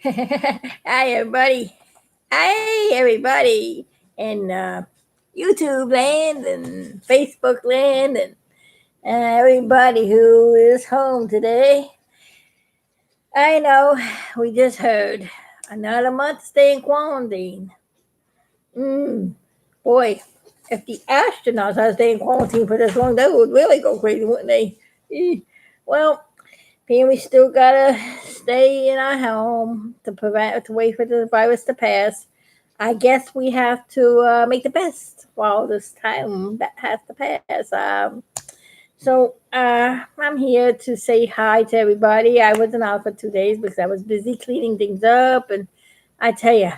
Hi, everybody. Hi, everybody in YouTube land and Facebook land and everybody who is home today. I know we just heard another month stay in quarantine. Mm, boy, if the astronauts had to stay in quarantine for this long, they would really go crazy, wouldn't they? Well, we still gotta stay in our home to wait for the virus to pass. I guess we have to make the best while this time that has to pass. So I'm here to say hi to everybody. I wasn't out for 2 days because I was busy cleaning things up, and I tell you,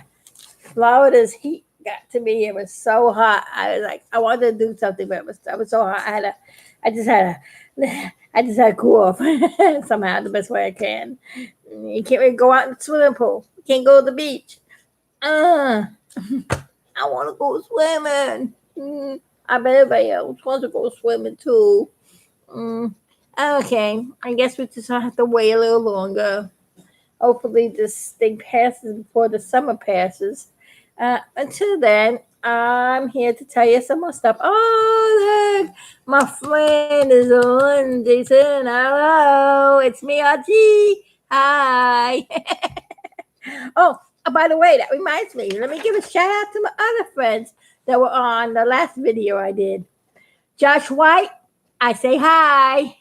Florida's heat got to me. It was so hot. I was like, I wanted to do something, but I was so hot. I just had to, I just had to cool off somehow the best way I can. You can't really go out in the swimming pool. You can't go to the beach. Uh, I want to go swimming. I bet everybody else wants to go swimming too. Mm, okay, I guess we just have to wait a little longer. Hopefully, this thing passes before the summer passes. Until then, I'm here to tell you some more stuff. Oh, look, my friend is on. Jason, hello, it's me, Auntie. Hi. Oh, by the way, that reminds me. Let me give a shout out to my other friends that were on the last video I did. Josh White, I say hi.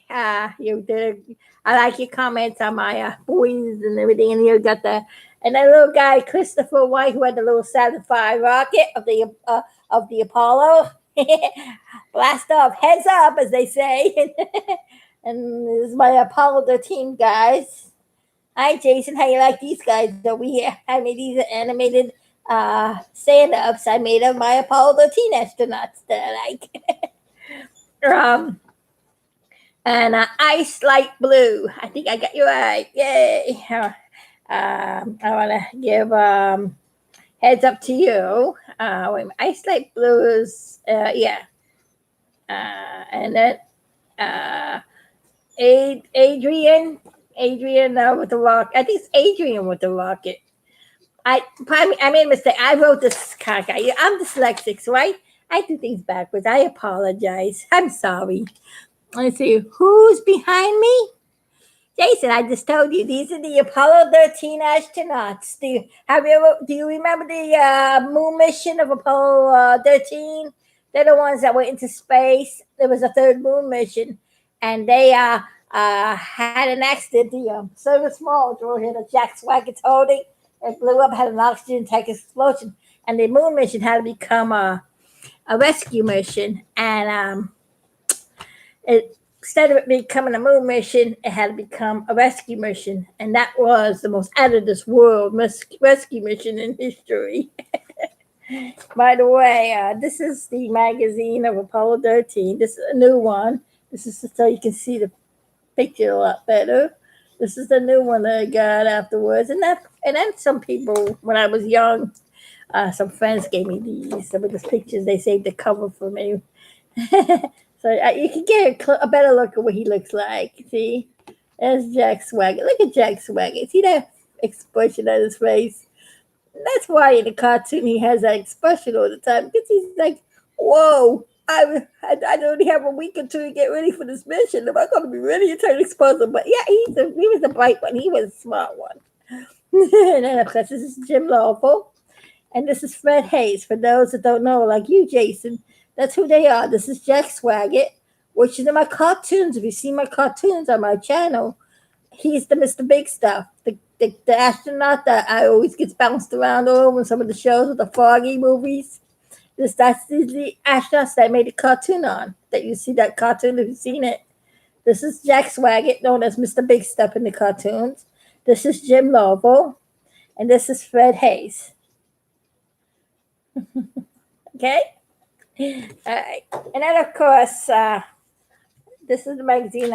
You did. I like your comments on my boys and everything. And you got and that little guy Christopher White who had the little Saturn V rocket of the Apollo. Blast off, heads up, as they say. And this is my Apollo 13 guys. Hi, Jason. How you like these guys over here? I made these animated stand-ups I made of my Apollo 13 astronauts that I like. um, and Ice Light Blue. I think I got you right. Yay. I want to give heads up to you. Wait, Ice Light Blue is, yeah. And then uh, Adrian with the rock. I think it's Adrian with the rocket. I made a mistake. I wrote this cockeye. I'm dyslexic, so I do things backwards. I apologize. I'm sorry. Let's see who's behind me. Jason, I just told you these are the Apollo 13 astronauts. Do you remember the moon mission of Apollo 13? They're the ones that went into space. There was a third moon mission, and they had an accident. The Silver Small drove here that Jack Swaggett's holding. It blew up, had an oxygen tank explosion, and the moon mission had to become a rescue mission. And instead of it becoming a moon mission, it had to become a rescue mission, and that was the most out of this world rescue mission in history. By the way, this is the magazine of Apollo 13. This is a new one. This is so you can see the picture a lot better. This is the new one that I got afterwards, and then some people when I was young, some friends gave me these. Some of the pictures they saved the cover for me. So you can get a better look at what he looks like. See, there's Jack Swagger. Look at Jack Swagger. See that expression on his face? That's why in the cartoon he has that expression all the time because he's like, "Whoa, I only have a week or two to get ready for this mission. Am I going to be ready to turn explosive?" But yeah, he was a bright one. He was a smart one. And then of course this is Jim Lovell, and this is Fred Hayes. For those that don't know, like you, Jason, that's who they are. This is Jack Swaggart, which is in my cartoons. If you see my cartoons on my channel, he's the Mr. Big Stuff, the astronaut that I always gets bounced around over in some of the shows with the Foggy movies. That's the astronauts that I made a cartoon on. That you see that cartoon if you've seen it. This is Jack Swaggart, known as Mr. Big Stuff in the cartoons. This is Jim Lovell, and this is Fred Hayes. Okay? Alright. And then of course, this is the magazine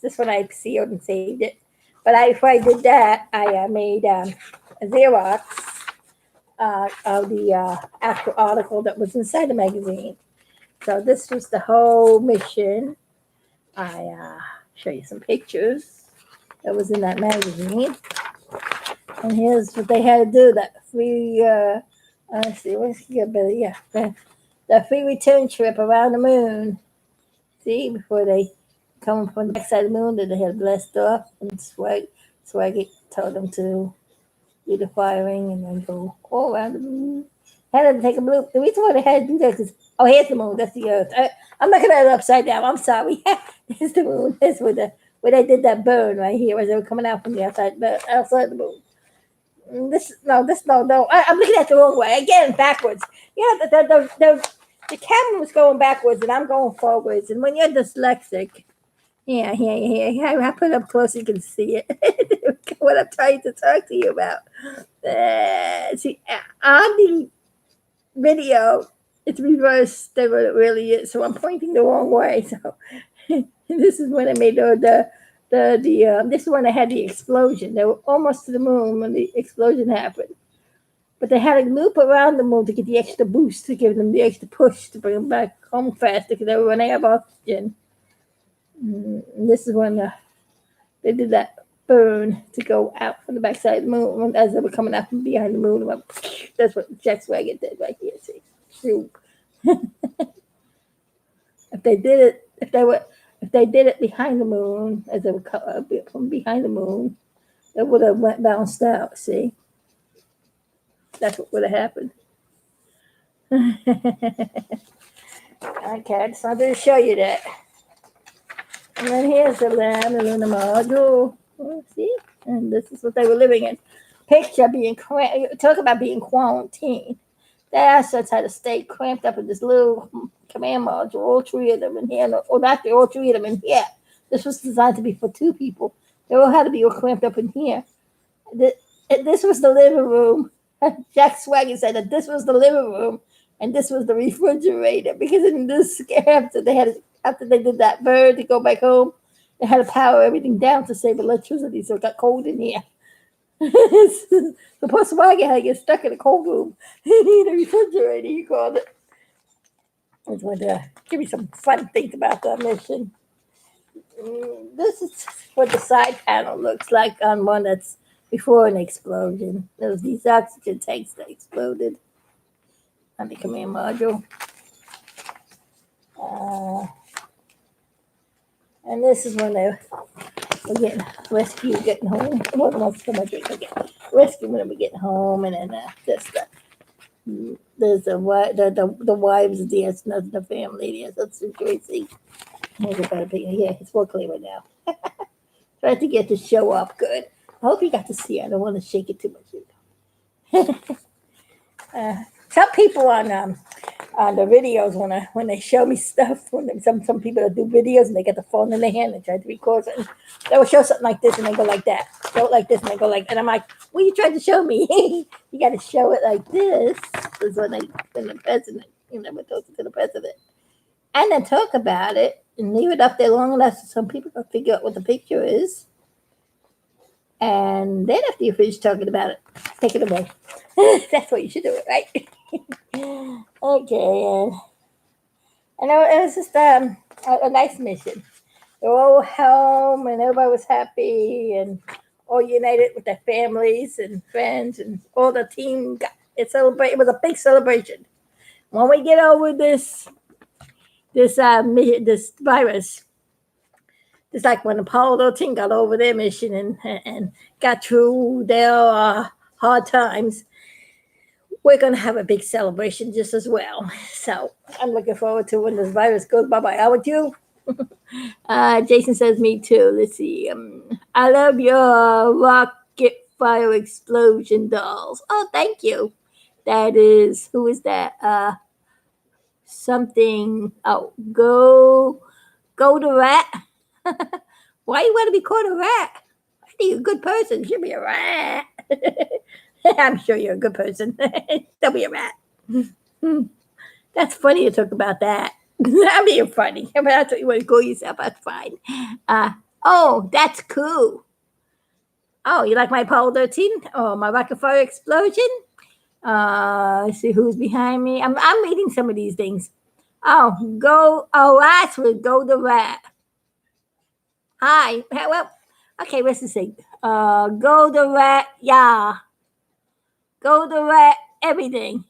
this one I sealed and saved it. But before I did that, I made a Xerox of the actual article that was inside the magazine. So this was the whole mission. I show you some pictures that was in that magazine. And here's what they had to do: that free. Let's see, what's here, Billy? Yeah, the free return trip around the moon. See, before they come from the backside of the moon, that they had blessed off, and Swag told them to do the firing and then go all around the moon. Had them take a blue. The reason why they had to do that is, oh, here's the moon. That's the Earth. I'm not gonna have it upside down. I'm sorry. Here's the moon. Here's where they did that burn right here as they were coming out from the outside the moon. No. I'm looking at the wrong way again, backwards. Yeah, the camera was going backwards and I'm going forwards. And when you're dyslexic, yeah. I put it up close so you can see it. What I'm trying to talk to you about. See, on the video, it's reversed than what it really is. So I'm pointing the wrong way. So this is when I made this is when I had the explosion. They were almost to the moon when the explosion happened. But they had to loop around the moon to get the extra boost, to give them the extra push to bring them back home faster because they were running out of oxygen. And this is when they did that burn to go out from the backside of the moon as they were coming out from behind the moon. That's what Jack Swagger did right here. See, if they did it behind the moon as they were from behind the moon, it would have bounced out. See, that's what would have happened. Okay, I just wanted to show you that. And then here's the lunar module. See? And this is what they were living in. Picture talk about being quarantined. They astronauts had to stay cramped up in this little command module, all three of them in here. Or not all three of them in here. This was designed to be for two people. They all had to be all cramped up in here. This was the living room. Jack Swagger said that this was the living room and this was the refrigerator, because in this after they did that bird to go back home, they had to power everything down to save electricity, so it got cold in here. The poor Swagger had to get stuck in a cold room. The refrigerator, he called it. I just wanted to give you some fun things about that mission. This is what the side panel looks like on one that's before an explosion. There was these oxygen tanks that exploded on the command module. And this is when they were getting rescued, getting home. It wasn't much so much rescue when they were getting home, and then there's the wives there, the family there. That's Tracy. Yeah, it's more clear now. Tried to get the show up good. I hope you got to see it. I don't want to shake it too much. Some people on the videos when they show me stuff, some people that do videos and they get the phone in their hand and try to record something, they will show something like this and they go like that. Show it like this and they go like, and I'm like, what are you trying to show me? You got to show it like this. This is when the president, we're talking to the president, and then talk about it and leave it up there long enough so some people can figure out what the picture is. And then after you finish talking about it, take it away. That's what you should do it, right? Okay. And it was just a nice mission. They were all home and everybody was happy and all united with their families and friends, and all the team it was a big celebration. When we get over this virus, it's like when Apollo 13 got over their mission and got through their hard times, we're going to have a big celebration just as well. So I'm looking forward to when this virus goes bye-bye. How would you? Jason says, me too. Let's see. I love your rocket fire explosion dolls. Oh, thank you. That is, who is that? Something. Oh, go to rat. Why you want to be called a rat? I think you're a good person. You should be a rat. I'm sure you're a good person. Don't be a rat. That's funny to talk about that. I'm being funny. If that's what you want to call yourself, that's fine. Oh, that's cool. Oh, you like my Apollo 13? Oh, my rocket fire explosion? Let's see who's behind me. I'm reading some of these things. Oh, rats would go the rat. Hi. Well, Okay, what's this say? Go the rat, yeah. Go the rat, everything.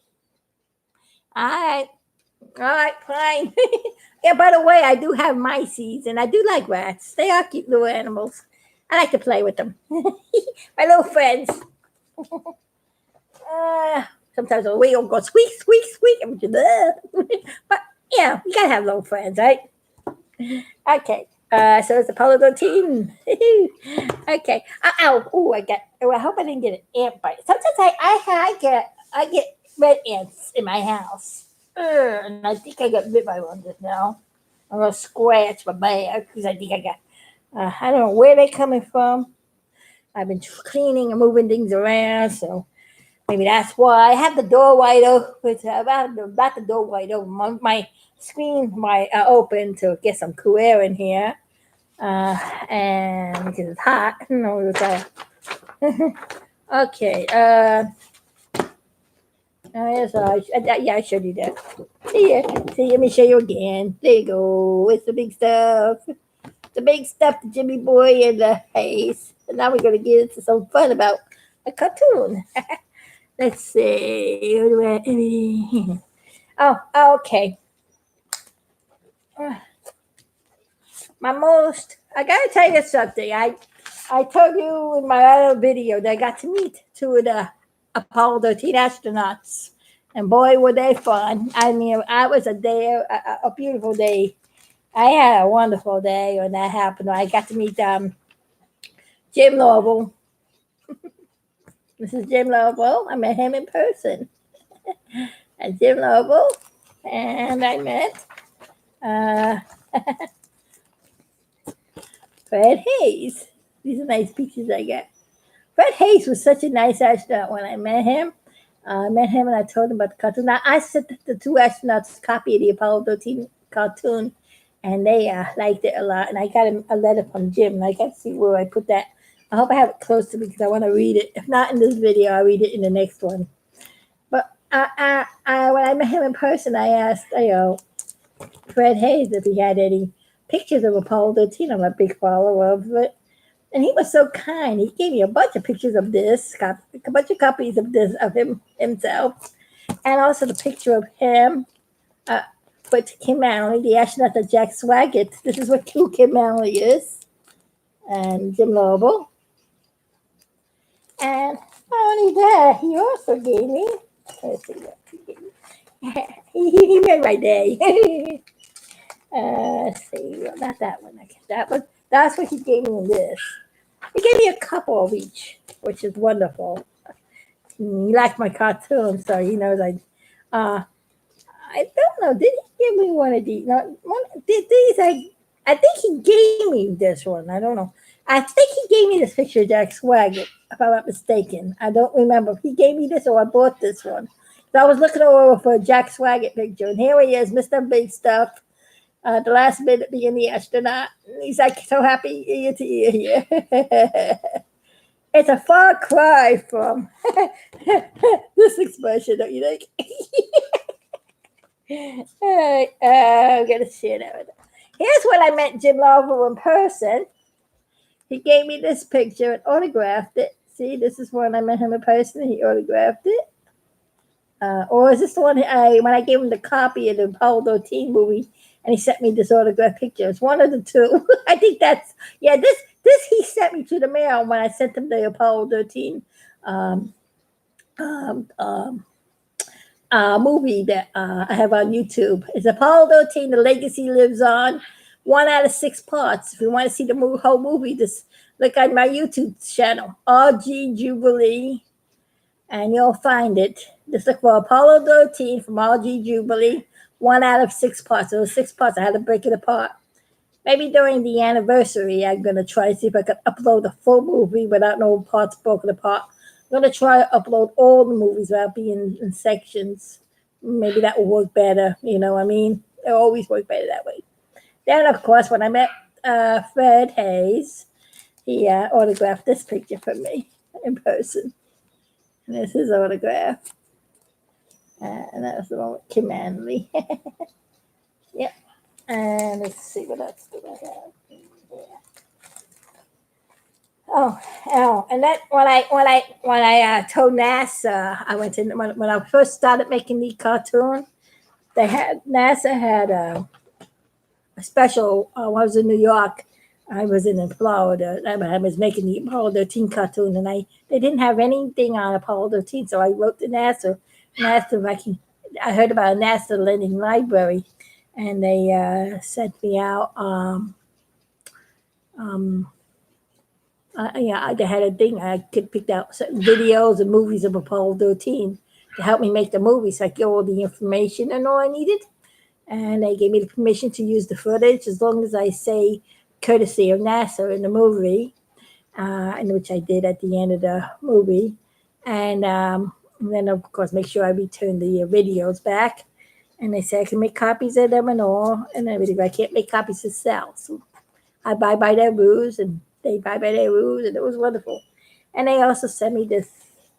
All right. All right, fine. Yeah, by the way, I do have my seeds and I do like rats. They are cute little animals. I like to play with them. My little friends. Uh, Sometimes we will go squeak, squeak, squeak. But yeah, you gotta have little friends, right? Okay. So it's Apollo 13. Okay. Oh, I got. Oh, I hope I didn't get an ant bite. Sometimes I get red ants in my house. And I think I got bit by one just now. I'm gonna scratch my back because I think I got. I don't know where they're coming from. I've been cleaning and moving things around, so maybe that's why I have the door wide open. About the door wide open. My screen wide open to get some cool air in here. And because it's hot, no, it was okay. Yes, yeah, I showed you that. See, let me show you again. There you go. It's the big stuff. The big stuff, the Jimmy Boy and the Haze. And now we're going to get into some fun about a cartoon. Let's see. What do I... Oh, okay. I got to tell you something. I told you in my other video that I got to meet two of the Apollo 13 astronauts. And boy, were they fun. I mean, I was a beautiful day. I had a wonderful day when that happened. I got to meet Jim Lovell. This is Jim Lovell. I met him in person. And Jim Lovell. And I met uh, Fred Hayes. These are nice pictures I got. Fred Hayes was such a nice astronaut when I met him. I met him and I told him about the cartoon. Now, I sent the two astronauts a copy of the Apollo 13 cartoon, and they liked it a lot. And I got a letter from Jim, and I got to see where I put that. I hope I have it close to me because I want to read it. If not in this video, I'll read it in the next one. But when I met him in person, I asked Fred Hayes if he had any pictures of Apollo 13. I'm a big follower of it. And he was so kind. He gave me a bunch of pictures of this, a bunch of copies of this of himself, and also the picture of him with Kim Manley, the astronaut of Jack Swagget. This is what true Kim Manley is, and Jim Lovell. And not only that, he also gave me. Let's see what he gave me. He made my day. Let's see, well, not that one. That's what he gave me in this. He gave me a couple of each, which is wonderful. He liked my cartoon, so he knows I don't know. Did he give me one of these? No, these. I think he gave me this one. I don't know. I think he gave me this picture of Jack Swagger, if I'm not mistaken. I don't remember if he gave me this or I bought this one. So I was looking over for a Jack Swagger picture, and here he is, Mr. Big Stuff. The last minute being the astronaut. He's like so happy ear to ear here. It's a far cry from this expression, don't you think? All right, I'm gonna share that with you. Here's when I met Jim Lovell in person. He gave me this picture and autographed it. See, this is when I met him in person. He autographed it. Or is this the one when I gave him the copy of the Apollo 13 movie and he sent me this autographed picture? It's one of the two. I think that's this he sent me to the mail when I sent him the Apollo 13 movie that I have on YouTube. It's Apollo 13, The Legacy Lives On. 1 out of 6 parts. If you want to see the whole movie, just look on my YouTube channel, RG Jubilee, and you'll find it. Just look for Apollo 13 from RG Jubilee. 1 out of 6 parts. It was 6 parts. I had to break it apart. Maybe during the anniversary, I'm going to try to see if I can upload the full movie without no parts broken apart. I'm going to try to upload all the movies without being in sections. Maybe that will work better. You know what I mean? It always work better that way. Then, of course, when I met Fred Hayes, he autographed this picture for me in person. And this is his autograph. And that was the one with Kim Manley. Yep. And let's see what else do I have. Yeah. Oh, oh, and that when I told NASA I went to when I first started making the cartoon, they had NASA had a special. I was in New York. I was in Florida. I was making the Apollo 13 cartoon, and they didn't have anything on Apollo 13, so I wrote to NASA and asked if I can. I heard about a NASA lending library, and they sent me out. Um, yeah, they had a thing. I could pick out certain videos and movies of Apollo 13 to help me make the movie, so I get all the information and all I needed. And they gave me the permission to use the footage as long as I say courtesy of NASA in the movie, in which I did at the end of the movie. And then, of course, make sure I return the videos back. And they said I can make copies of them and all, and everything. But I can't make copies to sell. So I buy by their rules, and they buy by their rules, and it was wonderful. And they also sent me this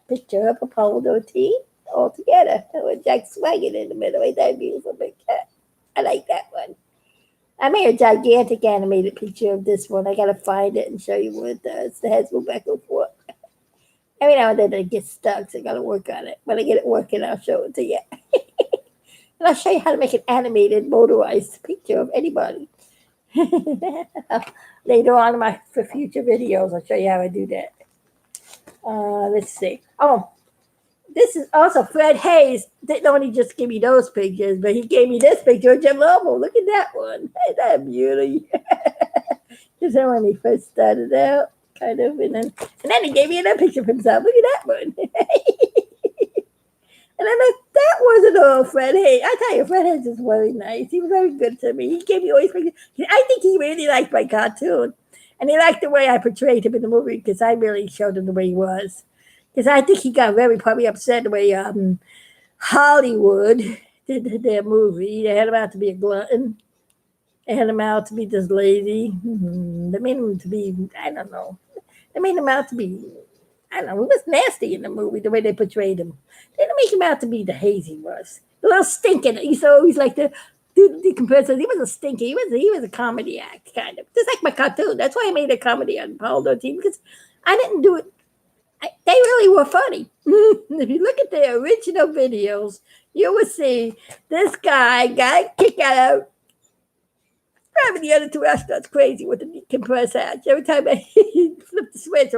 picture of Apollo 13 all together with Jack Swagger in the middle. Ain't that beautiful picture? I like that one. I made a gigantic animated picture of this one. I gotta find it and show you what it does. The heads go back and forth. Every now and then it gets stuck, so I gotta work on it. When I get it working, I'll show it to you. And I'll show you how to make an animated motorized picture of anybody. Later on in my for future videos, I'll show you how I do that. Let's see. Oh, this is also Fred Hayes. Didn't only just give me those pictures, but he gave me this picture of Jim Lobo. Look at that one. Ain't that beauty? Because then when he first started out, kind of, and then he gave me another picture of himself. Look at that one. And then that wasn't all Fred Hayes. I tell you, Fred Hayes is very nice. He was very good to me. He gave me always pictures. I think he really liked my cartoon. And he liked the way I portrayed him in the movie because I really showed him the way he was. Because I think he got very probably upset the way Hollywood did their movie. They had him out to be a glutton. They had him out to be just lazy. They made him to be, I don't know. They made him out to be, I don't know, he was nasty in the movie, the way they portrayed him. They didn't make him out to be the haze he was. A little stinking. He's always like the compressor. He was a stinky. He was a comedy act, kind of. Just like my cartoon. That's why I made a comedy on Apollo 13, because I didn't do it. They really were funny. If you look at the original videos, you will see this guy got a kick out. Driving the other two astronauts crazy with the compressed hatch. Every time he flipped the switch,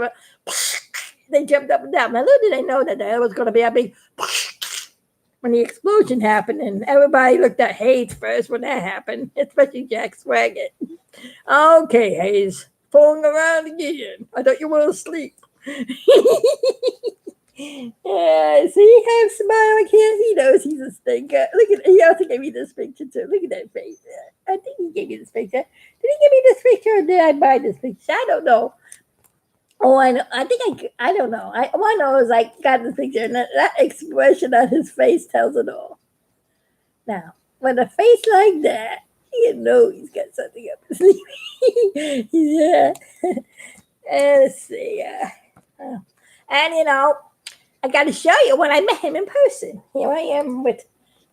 they jumped up and down. Now, little did they know that there was going to be a big when the explosion happened, and everybody looked at Hayes first when that happened, especially Jack Swaggart. Okay, Hayes, fooling around again. I thought you were asleep. Yeah, see, he has a smile like him. He knows he's a stinker. Look at he also gave me this picture too. Look at that face. I think he gave me this picture. Did he give me this picture or did I buy this picture? I don't know. Oh, I know. I think I don't know. All I know is I got this picture and that expression on his face tells it all. Now, with a face like that, you know he's got something up his sleeve. Yeah. And let's see. And I got to show you when I met him in person. Here I am with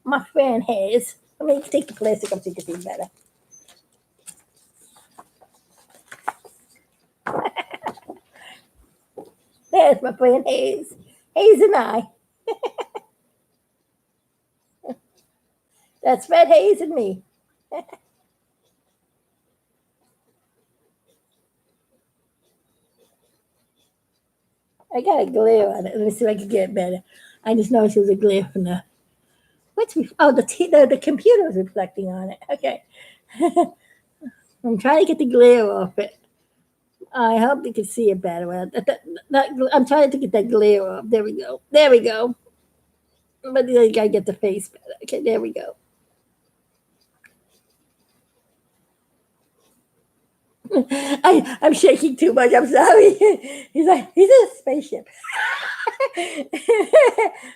my friend Hayes. Let me take the plastic up so you can see better. There's my friend Hayes. Hayes and I. That's Fred Hayes and me. I got a glare on it. Let me see if I can get it better. I just noticed there was a glare from the the computer was reflecting on it. Okay. I'm trying to get the glare off it. I hope you can see it better. I'm trying to get that glare off. There we go. There we go. But I gotta get the face better. Okay, there we go. I'm shaking too much. I'm sorry. He's a spaceship.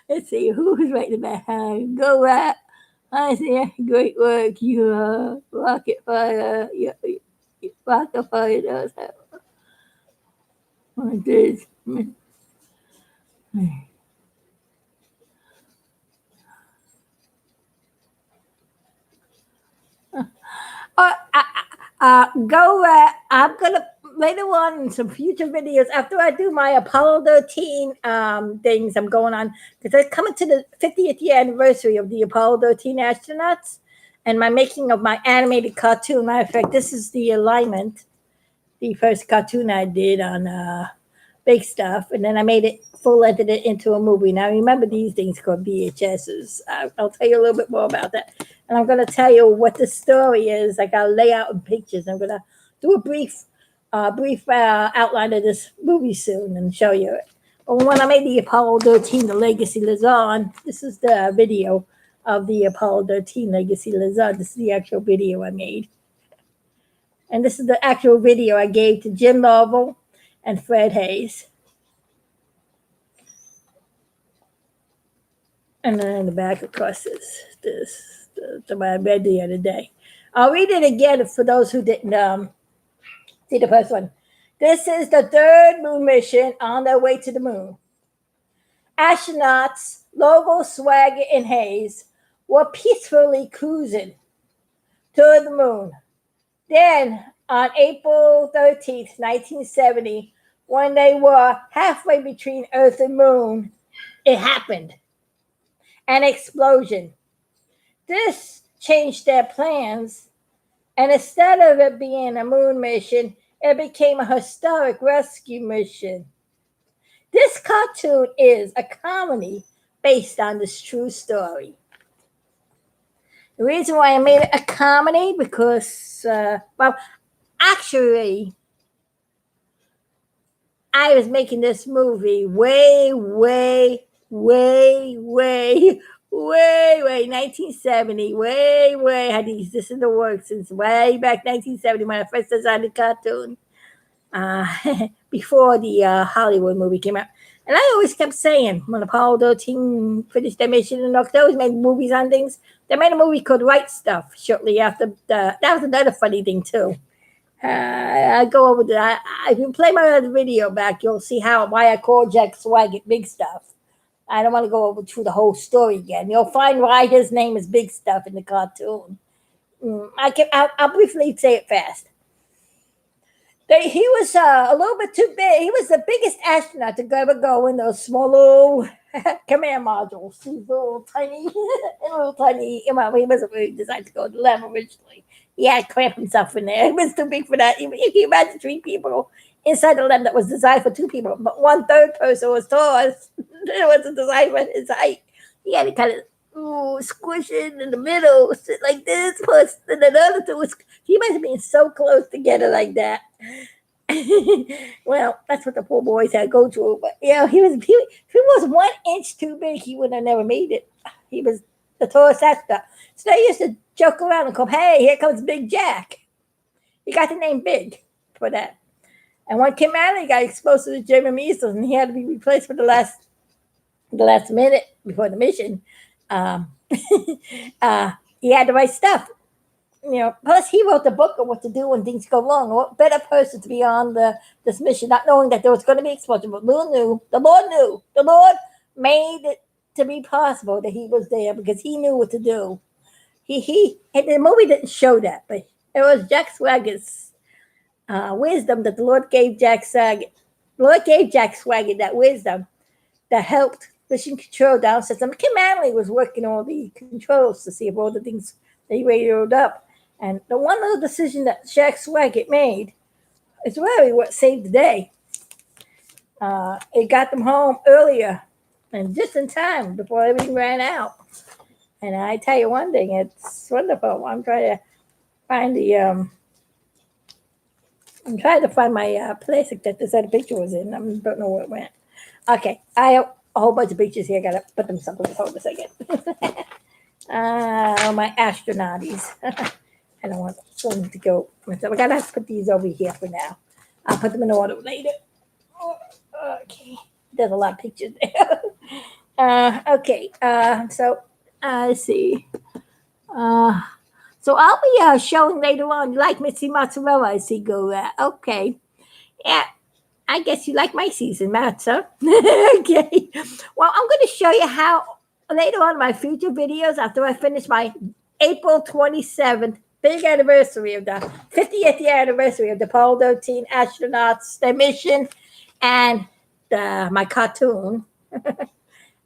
Let's see who's right behind. Go right. I see. Great work. You rocket fire. Rocket fire does have like this. Go. I'm gonna later on in some future videos, after I do my Apollo 13 things, I'm going on because it's coming to the 50th year anniversary of the Apollo 13 astronauts and my making of my animated cartoon. Matter of fact, this is the alignment, the first cartoon I did on big stuff, and then I made it edited it into a movie. Now remember, these things called VHSs. I'll tell you a little bit more about that, and I'm going to tell you what the story is. Like I'll lay out in pictures. I'm going to do a brief outline of this movie soon and show you it. But when I made the Apollo 13, the legacy lives on. This is the video of the Apollo 13 legacy lives on. This is the actual video I made, and this is the actual video I gave to Jim Lovell and Fred Hayes. And then in the back, of course, is this what I read the other day. I'll read it again for those who didn't see the first one. This is the third moon mission on their way to the moon. Astronauts Lovell, Swaggart, and Hayes were peacefully cruising toward the moon. Then, on April 13th, 1970, when they were halfway between Earth and Moon, it happened. An explosion. This changed their plans, and instead of it being a moon mission, it became a historic rescue mission. This cartoon is a comedy based on this true story. The reason why I made it a comedy because, actually, I was making this movie way 1970, had this in the works since way back 1970 when I first designed the cartoon, before the Hollywood movie came out. And I always kept saying, when Apollo 13 finished their mission, and they always made movies on things. They made a movie called Right Stuff shortly after. That was another funny thing too. I go over that. If you play my other video back, you'll see why I call Jack Swaggart Big Stuff. I don't want to go over through the whole story again. You'll find why his name is Big Stuff in the cartoon. I'll briefly say it fast. He was a little bit too big. He was the biggest astronaut to ever go in those small little command modules. These little tiny. He wasn't really designed to go to the lab originally. He had to cramp himself in there. He was too big for that. If you imagine 3 people inside the lab that was designed for 2 people, but 1/3 person was tall. It wasn't designed for his height. He had to kind of squish it in the middle, sit like this, and the other 2 was. He must have been so close together like that. Well, that's what the poor boys had to go through. But if he was 1 inch too big, he would have never made it. He was the tallest astronaut. So they used to joke around and go, "Hey, here comes Big Jack." He got the name Big for that. And when Kim Allen got exposed to the German measles and he had to be replaced for the last minute before the mission, he had the right stuff. Plus he wrote the book of what to do when things go wrong. What better person to be on this mission, not knowing that there was going to be explosion, but the Lord knew. The Lord made it to be possible that he was there because he knew what to do. And the movie didn't show that, but it was Jack Swaggart's wisdom that the Lord gave Jack Swagart. The Lord gave Jack Swagart that wisdom that helped mission control down system. Kim Manley was working all the controls to see if all the things they radioed up. And the one little decision that Jack Swaggart made is really what saved the day. It got them home earlier and just in time before everything ran out. And I tell you one thing, it's wonderful. I'm trying to find my plastic that this other picture was in. I don't know where it went. Okay, I have a whole bunch of pictures here. I gotta put them someplace. Hold a second. My astronauties. I don't want them to go. So I gotta have to put these over here for now. I'll put them in order later. Okay, there's a lot of pictures there. Okay, so let's see. So I'll be showing later on. You like Missy Mozzarella? I see. Go. Okay. Yeah. I guess you like my season, Matt, huh? Okay. Well, I'm going to show you how later on in my future videos, after I finish my April 27th big anniversary of the 50th year anniversary of the Apollo 13 astronauts, their mission, and my cartoon.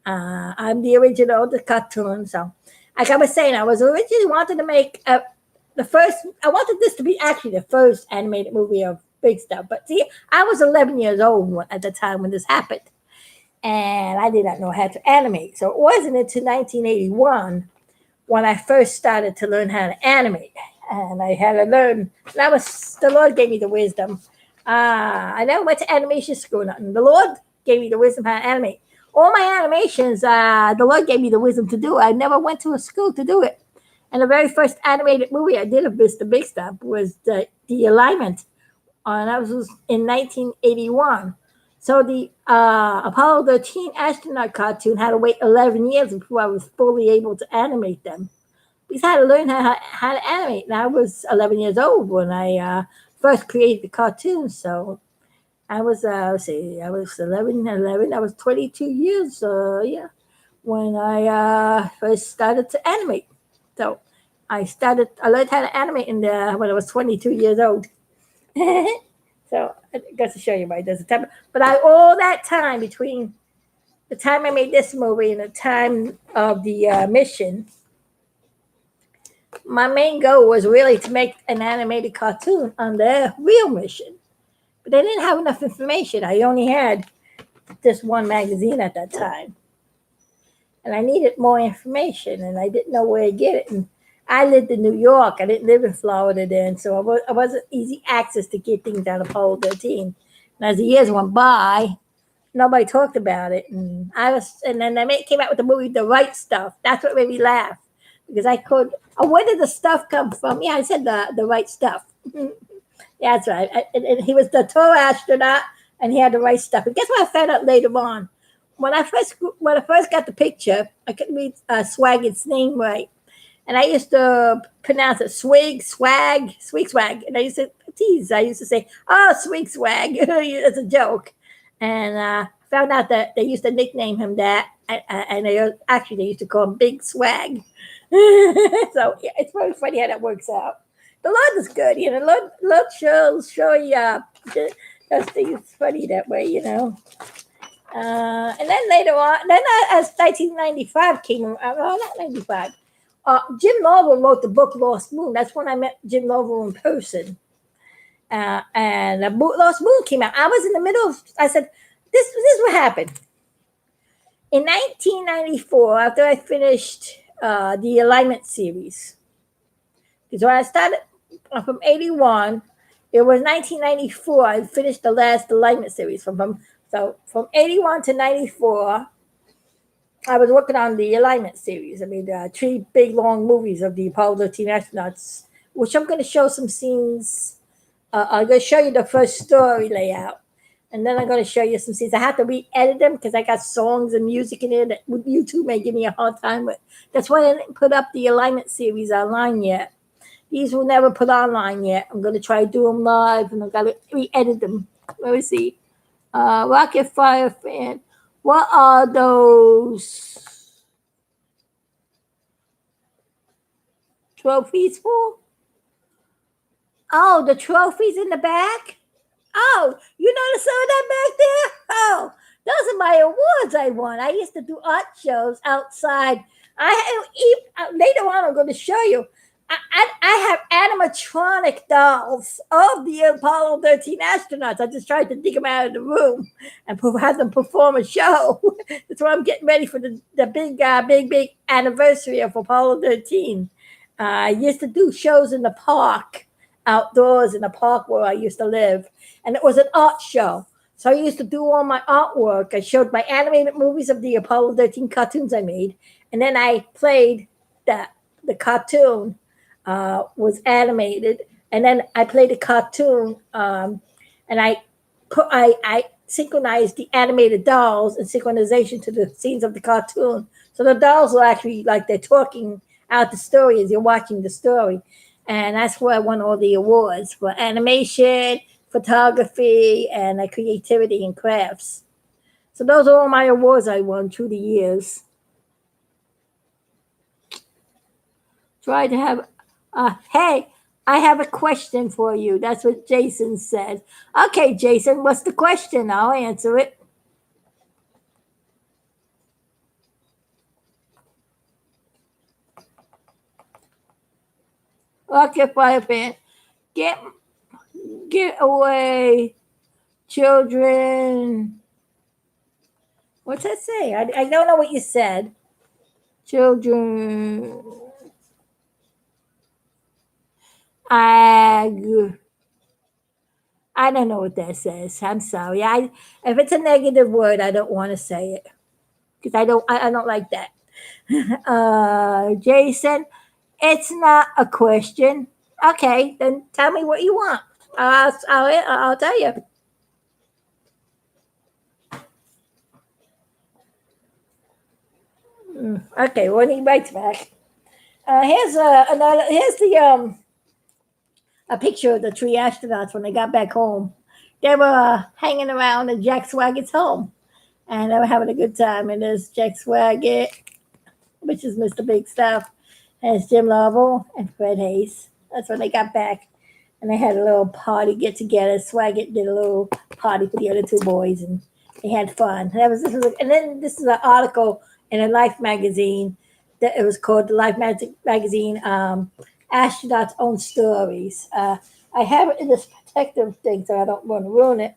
I'm the original, the cartoon. So, like I was saying, I was originally wanted to make the first. I wanted this to be actually the first animated movie of big stuff. But see, I was 11 years old at the time when this happened, and I did not know how to animate. So it wasn't until 1981 when I first started to learn how to animate, and I had to learn. That was the Lord gave me the wisdom. I never went to animation school, nothing. The Lord gave me the wisdom how to animate. All my animations, the Lord gave me the wisdom to do. I never went to a school to do it. And the very first animated movie I did of Mr. Big Stuff was the Alignment. And that was in 1981. So the Apollo 13 astronaut cartoon had to wait 11 years before I was fully able to animate them. Because I had to learn how to animate. And I was 11 years old when I first created the cartoon. So I was, let's see, I was 11. I was 22 years, yeah, when I first started to animate. So I learned how to animate when I was 22 years old. So I got to show you why it doesn't time. But all that time between the time I made this movie and the time of the mission, my main goal was really to make an animated cartoon on the real mission. But I didn't have enough information. I only had just one magazine at that time. And I needed more information, and I didn't know where to get it. And I lived in New York. I didn't live in Florida then, so I wasn't easy access to get things out of Apollo 13. And as the years went by, nobody talked about it. And then they came out with the movie The Right Stuff. That's what made me laugh. Because I could, where did the stuff come from? Yeah, I said the right stuff. Yeah, that's right. And he was the tall astronaut, and he had the right stuff. And guess what I found out later on? When I first got the picture, I couldn't read Swaggett's name right, and I used to pronounce it Swag, and I used to tease. I used to say, "Oh, Swig Swag," as a joke, and found out that they used to nickname him that, and they used to call him Big Swag. So yeah, it's very funny how that works out. The Lord is good, Lord show you those things funny that way, And then later on, as 1995 came around, not 95, Jim Lovell wrote the book Lost Moon. That's when I met Jim Lovell in person. And the book Lost Moon came out. I was in the middle of, I said, this is what happened. In 1994, after I finished the Alignment series, because when I started from 81, it was 1994. I finished the last Alignment series from 81 to 94. I was working on the Alignment series. I mean, 3 big long movies of the Apollo 13 astronauts, which I'm going to show some scenes. I'm going to show you the first story layout, and then I'm going to show you some scenes. I have to re-edit them because I got songs and music in it that YouTube may give me a hard time with. That's why I didn't put up the Alignment series online yet. These were never put online yet. I'm going to try to do them live, and I've got to re-edit them. Let me see. Rocket Fire Fan. What are those trophies for? Oh, the trophies in the back? Oh, you notice some of that back there? Oh, those are my awards I won. I used to do art shows outside. Later on, I'm going to show you. I have animatronic dolls of the Apollo 13 astronauts. I just tried to dig them out of the room and have them perform a show. That's why I'm getting ready for the big anniversary of Apollo 13. I used to do shows in the park, outdoors in the park where I used to live, and it was an art show. So I used to do all my artwork. I showed my animated movies of the Apollo 13 cartoons I made, and then I played the cartoon was animated, and then I played a cartoon, and I synchronized the animated dolls and synchronization to the scenes of the cartoon. So the dolls are actually like they're talking out the story as you're watching the story, and that's where I won all the awards for animation, photography, and creativity and crafts. So those are all my awards I won through the years. Try to have Hey, I have a question for you. That's what Jason said. Okay, Jason, what's the question? I'll answer it. Okay, fire fan. Get get away, children. What's that say? I don't know what you said. Children. Ag. I don't know what that says. I'm sorry. If it's a negative word, I don't want to say it because I don't like that. Jason, it's not a question. Okay, then tell me what you want. I'll tell you. Okay, when he writes back, here's another. Here's the a picture of the three astronauts when they got back home. They were hanging around at Jack Swaggett's home, and they were having a good time. And there's Jack Swaggett, which is Mr. Big Stuff, and it's Jim Lovell and Fred Hayes. That's when they got back, and they had a little party get together. Swaggett did a little party for the other two boys, and they had fun. And then this is an article in a Life magazine that it was called the Life magazine. Astronauts' own stories. I have it in this protective thing, so I don't want to ruin it.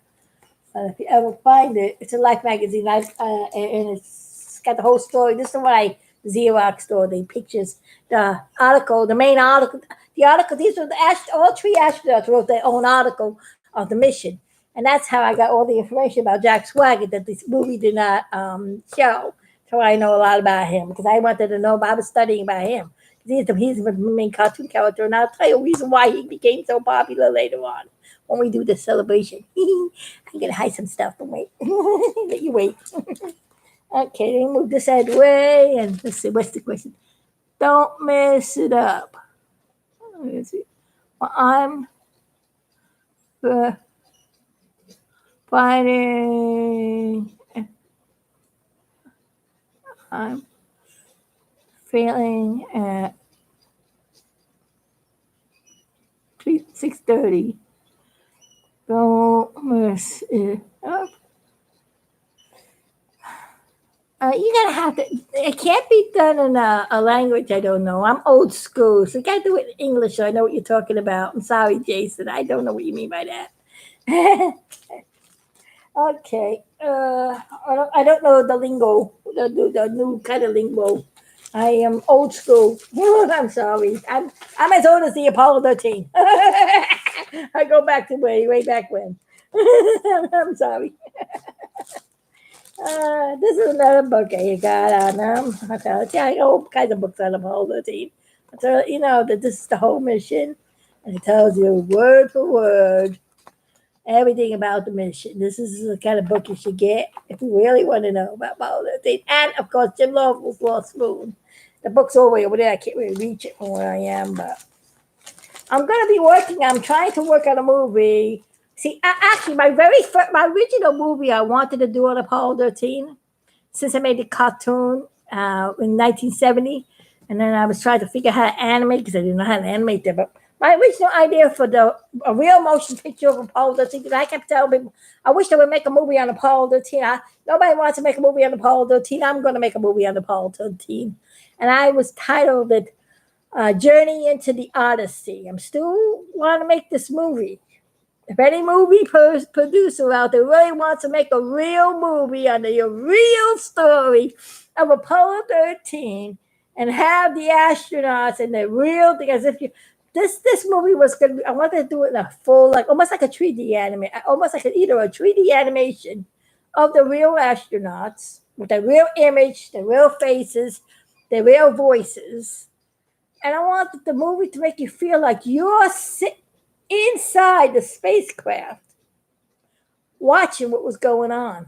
If you ever find it, it's a Life magazine, and it's got the whole story. This is what I Xerox or the pictures, the article, the main article, the article. These are all three astronauts wrote their own article of the mission, and that's how I got all the information about Jack Swagger that this movie did not show. So I know a lot about him because I wanted to know. I was studying about him. He's the main cartoon character, and I'll tell you a reason why he became so popular later on when we do the celebration. I'm gonna hide some stuff. Don't wait. Let you wait. Okay, then move this head away, and let's see. What's the question? Don't mess it up. Let's see. Well, I'm fighting. I'm failing at 6:30. Don't mess it up. You gotta have to. It can't be done in a language I don't know. I'm old school, so you gotta do it in English so I know what you're talking about. I'm sorry, Jason. I don't know what you mean by that. Okay. I don't know the lingo, the new kind of lingo. I am old school. I'm sorry. I'm as old as the Apollo 13. I go back to way back when. I'm sorry. This is another book I got on I got all kinds of books on Apollo 13. So you know that this is the whole mission, and it tells you word for word everything about the mission. This is the kind of book you should get if you really want to know about Apollo 13. And of course, Jim Lovell's Lost Spoon. The book's all the way over there. I can't really reach it from where I am, but I'm going to be working. I'm trying to work on a movie. See, actually, my original movie I wanted to do on Apollo 13, since I made the cartoon in 1970, and then I was trying to figure out how to animate because I didn't know how to animate that. But my original idea for a real motion picture of Apollo 13, because I kept telling people, I wish they would make a movie on Apollo 13. Nobody wants to make a movie on Apollo 13. I'm going to make a movie on Apollo 13. And I was titled it Journey into the Odyssey. I'm still want to make this movie. If any movie producer out there really wants to make a real movie on the real story of Apollo 13 and have the astronauts and the real thing, as if you this movie was gonna be, I wanted to do it in a full, like almost like a 3D anime, almost like either a 3D animation of the real astronauts with the real image, the real faces, the real voices. And I wanted the movie to make you feel like you're sitting inside the spacecraft watching what was going on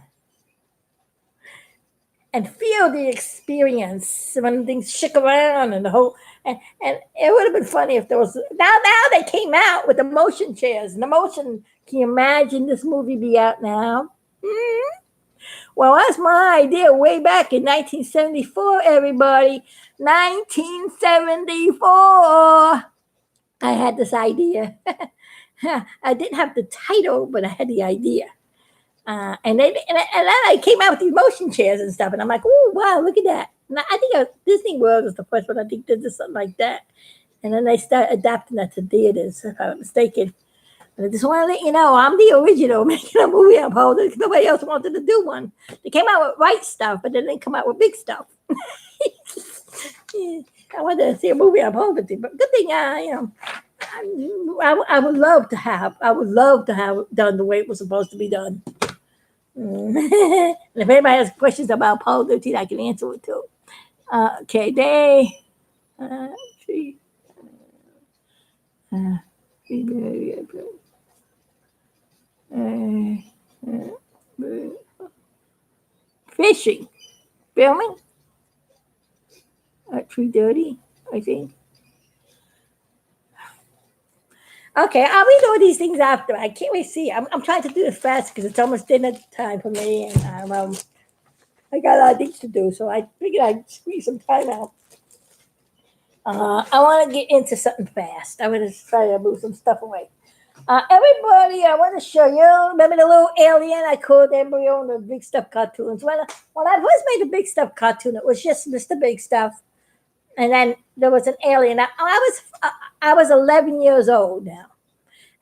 and feel the experience when things shook around and the whole and it would have been funny if there was now they came out with the motion chairs and the motion. Can you imagine this movie be out now? Mm-hmm. Well, that's my idea way back in 1974, everybody. 1974. I had this idea. I didn't have the title, but I had the idea. And then I came out with these motion chairs and stuff, and I'm like, oh wow, look at that! And I think Disney World was the first one I think did something like that, and then they started adapting that to theaters, if I'm not mistaken. And I just want to let you know, I'm the original making a movie upholder because nobody else wanted to do one. They came out with white stuff, but then they come out with big stuff. Yeah, I wanted to see a movie upholder too, but good thing, I would love to have. I would love to have it done the way it was supposed to be done. And if anybody has questions about Apollo 13, I can answer it too. Okay, day. Three, uh, fishing, filming at 3:30, I think. Okay, I'll be doing these things after. I can't wait to see. I'm trying to do this fast because it's almost dinner time for me, and I got a lot of things to do, so I figured I'd squeeze some time out. I want to get into something fast. I'm going to try to move some stuff away. Everybody, I want to show you. Remember the little alien I called Embryo in the Big Stuff cartoons? When I first made the Big Stuff cartoon, it was just Mr. Big Stuff, and then there was an alien. I was 11 years old now.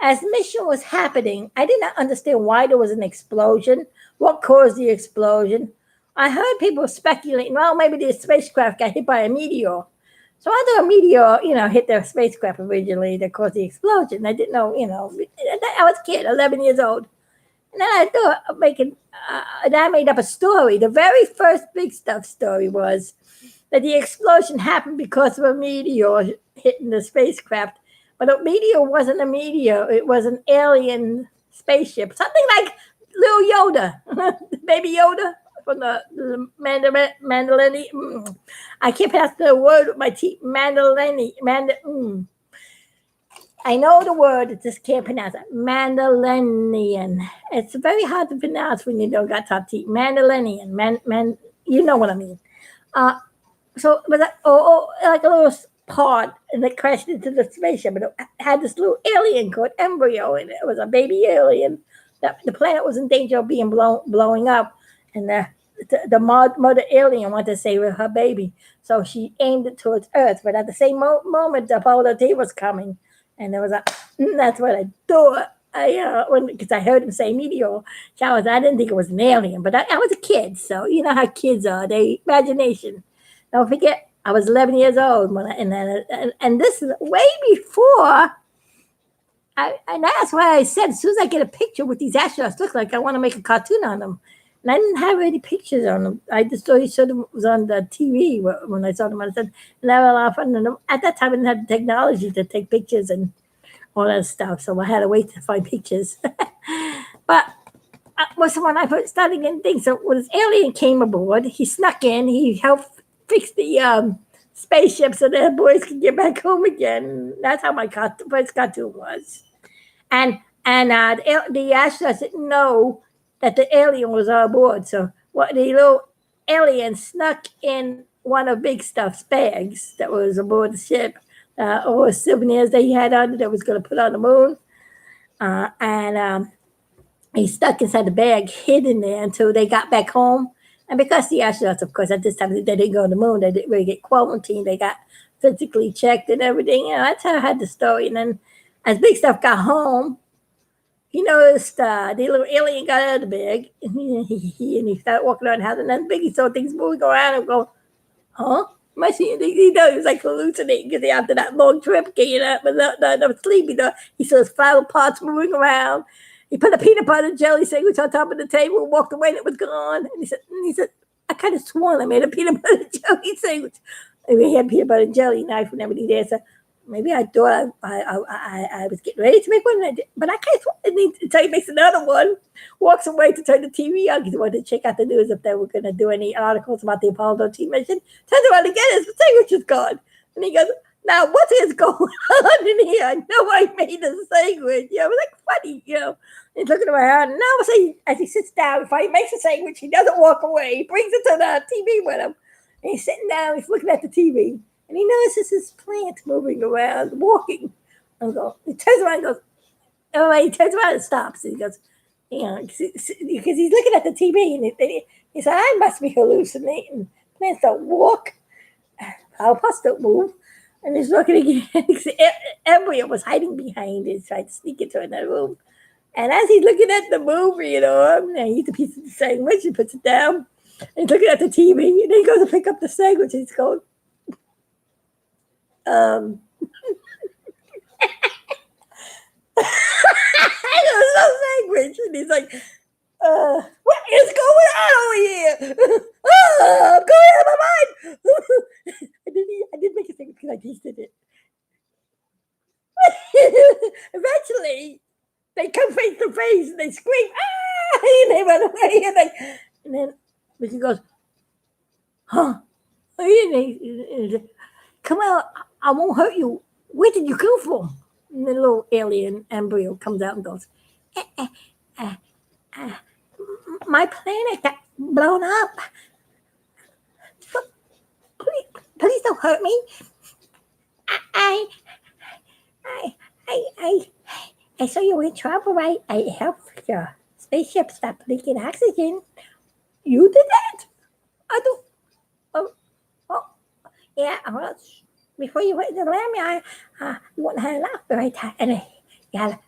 As the mission was happening, I did not understand why there was an explosion, what caused the explosion. I heard people speculating, well, maybe the spacecraft got hit by a meteor. So I thought a meteor, hit their spacecraft originally that caused the explosion. I didn't know, I was a kid, 11 years old. And then I thought of I made up a story. The very first Big Stuff story was that the explosion happened because of a meteor hitting the spacecraft. But a meteor wasn't a meteor. It was an alien spaceship. Something like little Yoda, baby Yoda from the Mandalorian. I can't pronounce the word with my teeth. Mandalorian. I know the word, I just can't pronounce it. Mandalorian. It's very hard to pronounce when you don't got top teeth. Mandalorian. You know what I mean. So it was like a little pod, and it crashed into the spaceship, and it had this little alien called Embryo, and it was a baby alien. The planet was in danger of being blowing up, and the mother alien wanted to save her baby, so she aimed it towards Earth. But at the same moment, the Apollo T was coming, and it was that's what I thought. Because I heard him say meteor showers, I didn't think it was an alien, but I was a kid, so you know how kids are, they imagination. Don't forget, I was 11 years old and this is way before. And that's why I said as soon as I get a picture with these astronauts, look like I want to make a cartoon on them. And I didn't have any pictures on them. I just thought he said it was on the TV when I saw them. I said, and they were a lot of fun. And at that time, I didn't have the technology to take pictures and all that stuff, so I had to wait to find pictures. But when I first started getting things, so when this alien came aboard, he snuck in. He helped fix the spaceship so that the boys could get back home again. That's how my first cartoon was. And the astronauts didn't know that the alien was on board. So the little alien snuck in one of Big Stuff's bags that was aboard the ship, or souvenirs that he had on it that was going to put on the moon. And he stuck inside the bag, hid in there until they got back home. And because the astronauts, of course, at this time, they didn't go to the moon, they didn't really get quarantined. They got physically checked and everything. That's how I had the story. And then as Big Stuff got home, he noticed the little alien got out of the bag. And he started walking around the house. And then Biggie saw things moving around and go, huh? Am I seeing things? He was like hallucinating because after that long trip, getting up and not sleeping, he saw his flower pots moving around. He put a peanut butter jelly sandwich on top of the table and walked away and it was gone. And he said, I kind of sworn I made a peanut butter jelly sandwich. And we had peanut butter jelly knife and everything there. So maybe I thought I was getting ready to make one. But I kind of sworn. So he makes another one, walks away to turn the TV on because he wanted to check out the news if they were going to do any articles about the Apollo 13 mission. Turns around again, his sandwich is gone. And he goes, now what is going on in here? I know I made a sandwich. It was like funny, He's looking around, and now as he sits down, if he makes a sandwich, he doesn't walk away. He brings it to the TV with him. And he's sitting down, he's looking at the TV, and he notices his plant moving around, walking He turns around and goes, oh, he turns around and stops. And he goes, because he's looking at the TV and he said, I must be hallucinating. Plants don't walk. Our pus don't move. And he's looking again. Embryo was hiding behind it, trying to sneak into another room. And as he's looking at the movie, and he eats a piece of the sandwich and puts it down. And he's looking at the TV, and then he goes to pick up the sandwich, and he's going, it was no sandwich. And he's like, what is going on over here? I'm going out of my mind. I didn't make a sandwich because I tasted it. Eventually, they come face to face and they scream, ah! And they run away. And then Mickey goes, huh? Come out, I won't hurt you. Where did you come from? And the little alien embryo comes out and goes, my planet got blown up. Please don't hurt me. I saw you were in trouble. I helped your spaceship stop leaking oxygen. You did that? I don't. Oh, yeah. Well, before you went to the land, you wouldn't have enough the right time, and you had,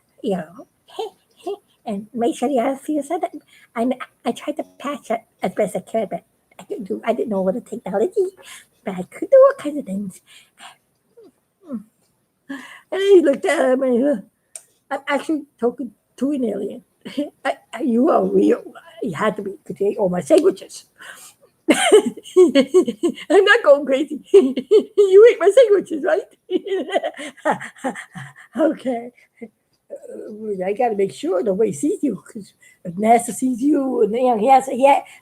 and make sure you had a few seconds. And I tried to patch it as best I could, but I didn't know what the technology, but I could do all kinds of things. And he looked at him and he said, I'm actually talking to an alien. You are real. You had to be to eat all my sandwiches. I'm not going crazy. You ate my sandwiches, right? Okay. I got to make sure nobody sees you because if NASA sees you, and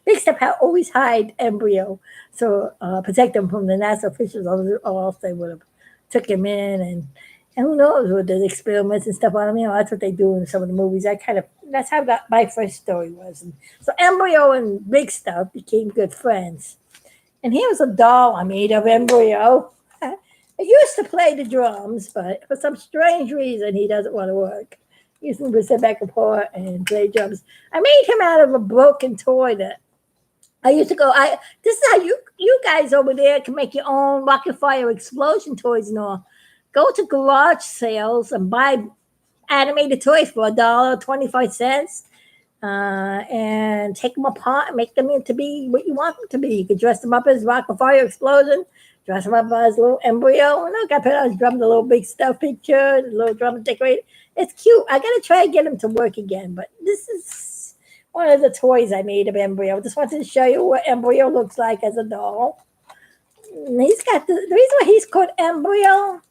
big stuff. Always hide embryo, so protect them from the NASA officials, or else they would have took him in and who knows with the experiments and stuff on him. That's what they do in some of the movies. That's how my first story was. And so embryo and big stuff became good friends. And here's a doll I made of embryo. I used to play the drums, but for some strange reason, he doesn't want to work. He used to sit back and forth and play drums. I made him out of a broken toy that I used to go. This is how you guys over there can make your own rocket fire explosion toys and all. Go to garage sales and buy animated toys for $1.25, and take them apart and make them into be what you want them to be. You could dress them up as rocket fire explosion. Dress him up as a little embryo. And look, I put on his drum, the little big stuff picture, the little drum decorated. It's cute. I got to try and get him to work again. But this is one of the toys I made of embryo. Just wanted to show you what embryo looks like as a doll. And he's got the reason why he's called embryo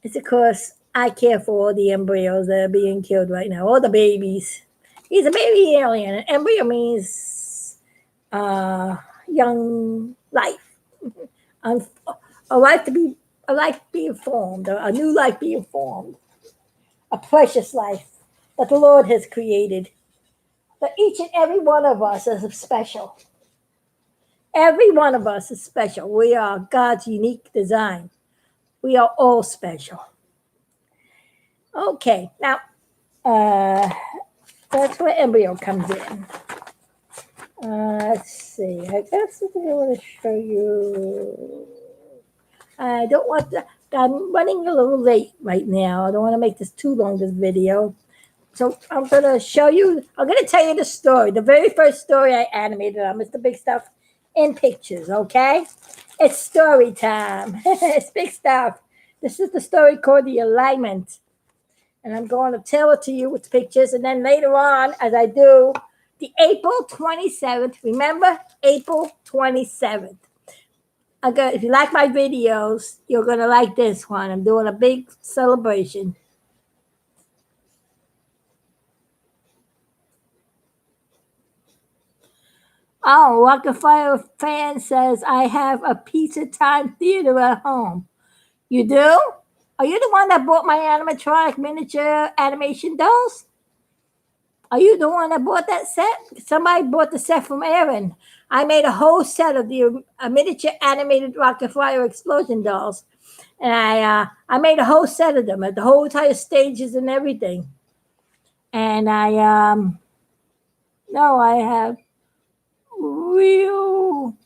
is because I care for all the embryos that are being killed right now, all the babies. He's a baby alien. And embryo means young life. A life being formed, a new life being formed, a precious life that the Lord has created. That each and every one of us is special. Every one of us is special. We are God's unique design. We are all special. Okay, now that's where embryo comes in. Let's see. I got something I want to show you. I don't want to. I'm running a little late right now. I don't want to make this too long, this video. So I'm going to show you. I'm going to tell you the story. The very first story I animated on Mr. Big Stuff in pictures, okay? It's story time. It's big stuff. This is the story called The Alignment. And I'm going to tell it to you with pictures. And then later on, as I do, the April 27th, remember? April 27th. If you like my videos, you're going to like this one. I'm doing a big celebration. Oh, Rocket Fire fan says, I have a Pizza Time theater at home. You do? Are you the one that bought my animatronic miniature animation dolls? Are you the one that bought that set? Somebody bought the set from Aaron. I made a whole set of the miniature animated Rocket Fire explosion dolls. And I made a whole set of them, the whole entire stages and everything. And no, I have real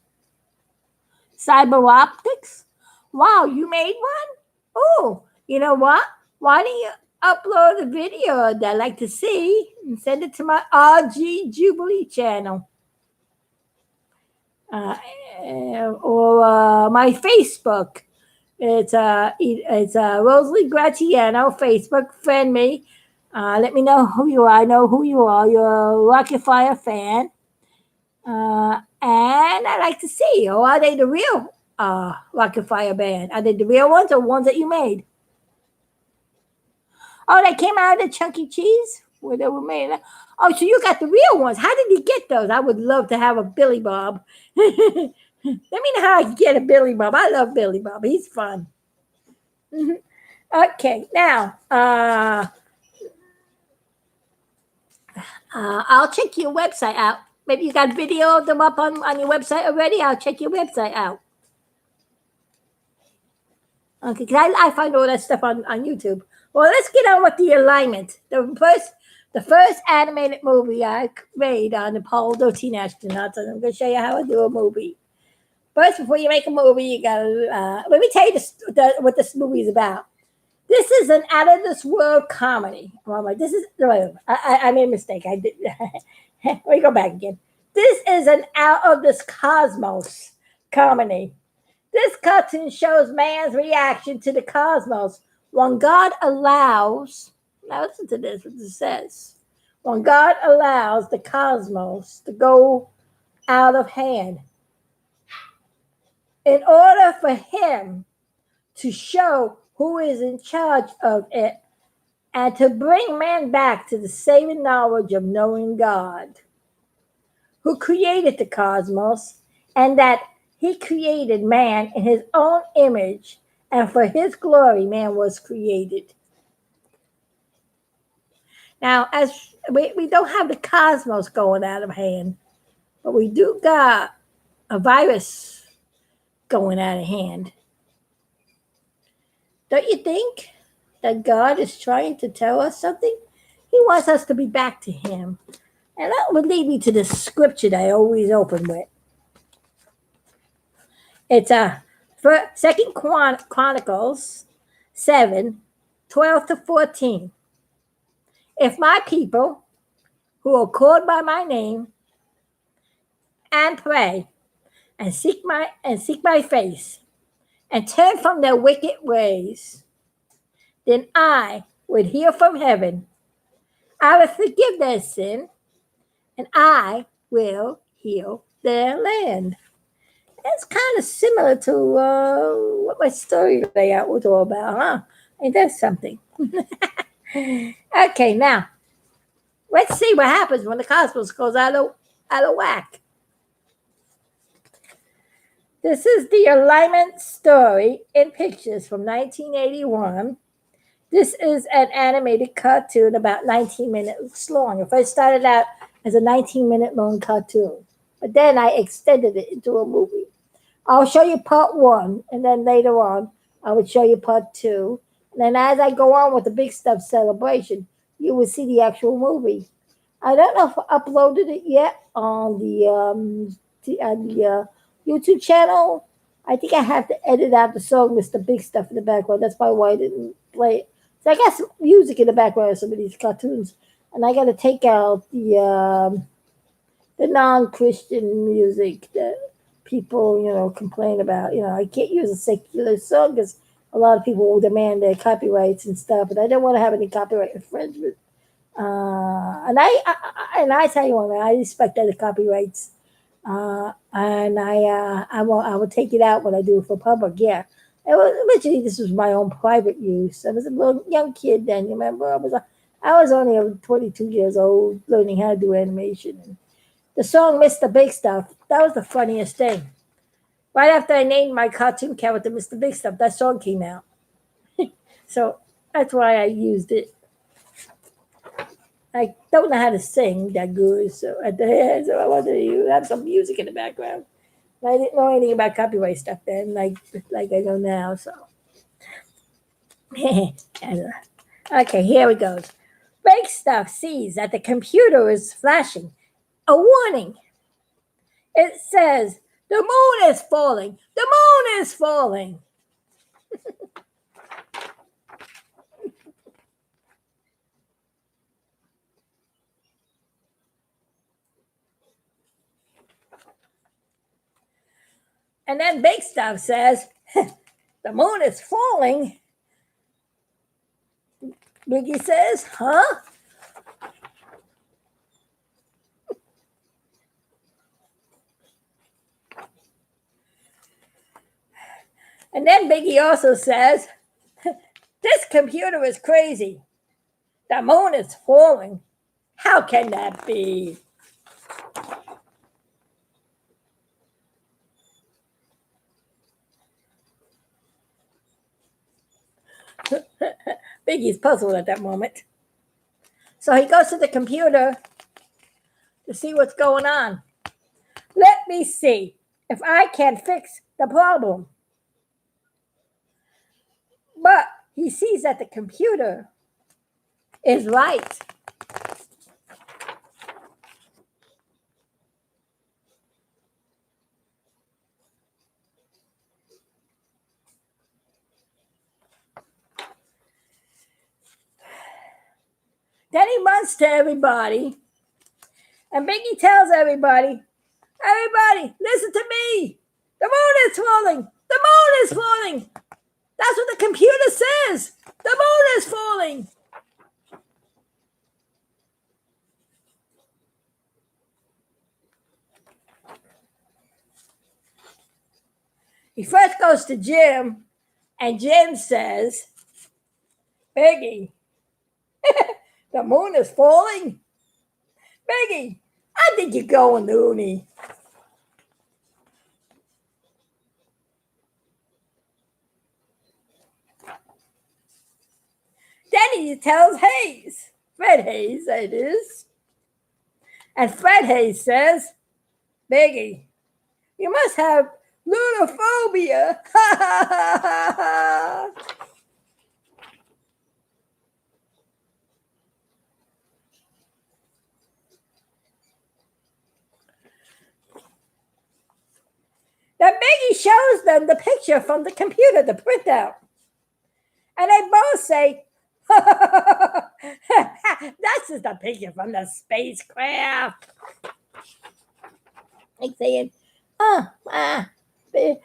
cyber optics. Wow, you made one? Oh, you know what? Why don't you upload a video that I'd like to see and send it to my RG Jubilee channel? Uh, or my Facebook. It's Rosalie Gratiano. Facebook, friend me. Let me know who you are. I know who you are. You're a Rocket Fire fan. And I like to see, or are they the real Rocket Fire band? Are they the real ones or ones that you made? Oh, they came out of the Chunky Cheese where they were made. Oh, so you got the real ones. How did you get those? I would love to have a Billy Bob. Let me know how I can get a Billy Bob. I love Billy Bob. He's fun. Okay, now I'll check your website out. Maybe you got video of them up on your website already. I'll check your website out. Okay, because I find all that stuff on YouTube. Well, let's get on with the alignment. The first animated movie I made on the Apollo 13 astronauts, and I'm going to show you how I do a movie. First, before you make a movie, you got to let me tell you what this movie is about. This is an out of this world comedy. Oh, this is I made a mistake. I did. Let me go back again. This is an out of this cosmos comedy. This cartoon shows man's reaction to the cosmos when God allows. Now listen to this. What it says. When God allows the cosmos to go out of hand, in order for Him to show who is in charge of it, and to bring man back to the saving knowledge of knowing God, who created the cosmos, and that He created man in His own image, and for His glory, man was created. Now, as we don't have the cosmos going out of hand, but we do got a virus going out of hand. Don't you think that God is trying to tell us something? He wants us to be back to Him. And that would lead me to the scripture that I always open with. It's Second Chronicles 7:12-14. If my people, who are called by my name, and pray, and seek my face, and turn from their wicked ways, then I would hear from heaven. I will forgive their sin, and I will heal their land. It's kind of similar to what my story layout was all about, huh? Ain't that something? Okay, now let's see what happens when the cosmos goes out of whack. This is the alignment story in pictures from 1981. This is an animated cartoon about 19 minutes long. It first started out as a 19-minute long cartoon, but then I extended it into a movie. I'll show you part one, and then later on, I would show you part two. And then as I go on with the Big Stuff celebration, you will see the actual movie. I don't know if I uploaded it yet on the YouTube channel. I think I have to edit out the song Mr. Big Stuff in the background. That's probably why I didn't play it. So I got some music in the background of some of these cartoons. And I got to take out the non-Christian music that people, complain about. I can't use a secular song because a lot of people will demand their copyrights and stuff. And I don't want to have any copyright infringement. And I tell you what, I respect other copyrights. And I will take it out when I do it for public. Yeah, originally this was my own private use. I was a little young kid then. You remember, I was only 22 years old, learning how to do animation. And the song "Mr. Big Stuff" that was the funniest thing. Right after I named my cartoon character Mr. Big Stuff, that song came out. So that's why I used it. I don't know how to sing that good, so I wanted to have some music in the background. I didn't know anything about copyright stuff then, like I know now. So, Okay, here we go. Big Stuff sees that the computer is flashing a warning. It says, "The moon is falling. The moon is falling." And then Big Stuff says, "The moon is falling." Biggie says, "Huh?" And then Biggie also says, "This computer is crazy. The moon is falling. How can that be?" Biggie's puzzled at that moment. So he goes to the computer to see what's going on. Let me see if I can fix the problem. But he sees that the computer is right. Then he runs to everybody, and Biggie tells everybody, "Everybody, listen to me. The moon is falling. The moon is falling. That's what the computer says. The moon is falling." He first goes to Jim, and Jim says, "Biggie, the moon is falling. Biggie, I think you're going loony." Then he tells Hayes, Fred Hayes, that is. And Fred Hayes says, "Biggie, you must have lunophobia." Then Biggie shows them the picture from the computer, the printout. And they both say, "That's just a picture from the spacecraft." Like saying, big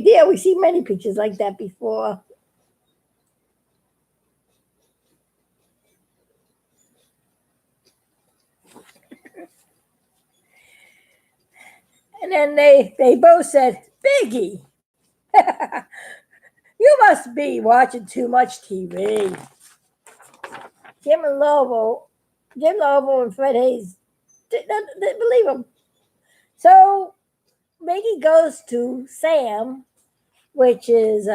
deal. We see many pictures like that before. And then they both said, "Biggie, you must be watching too much TV." Jim Lobo and Fred Hayes didn't believe him. So Biggie goes to Sam, which is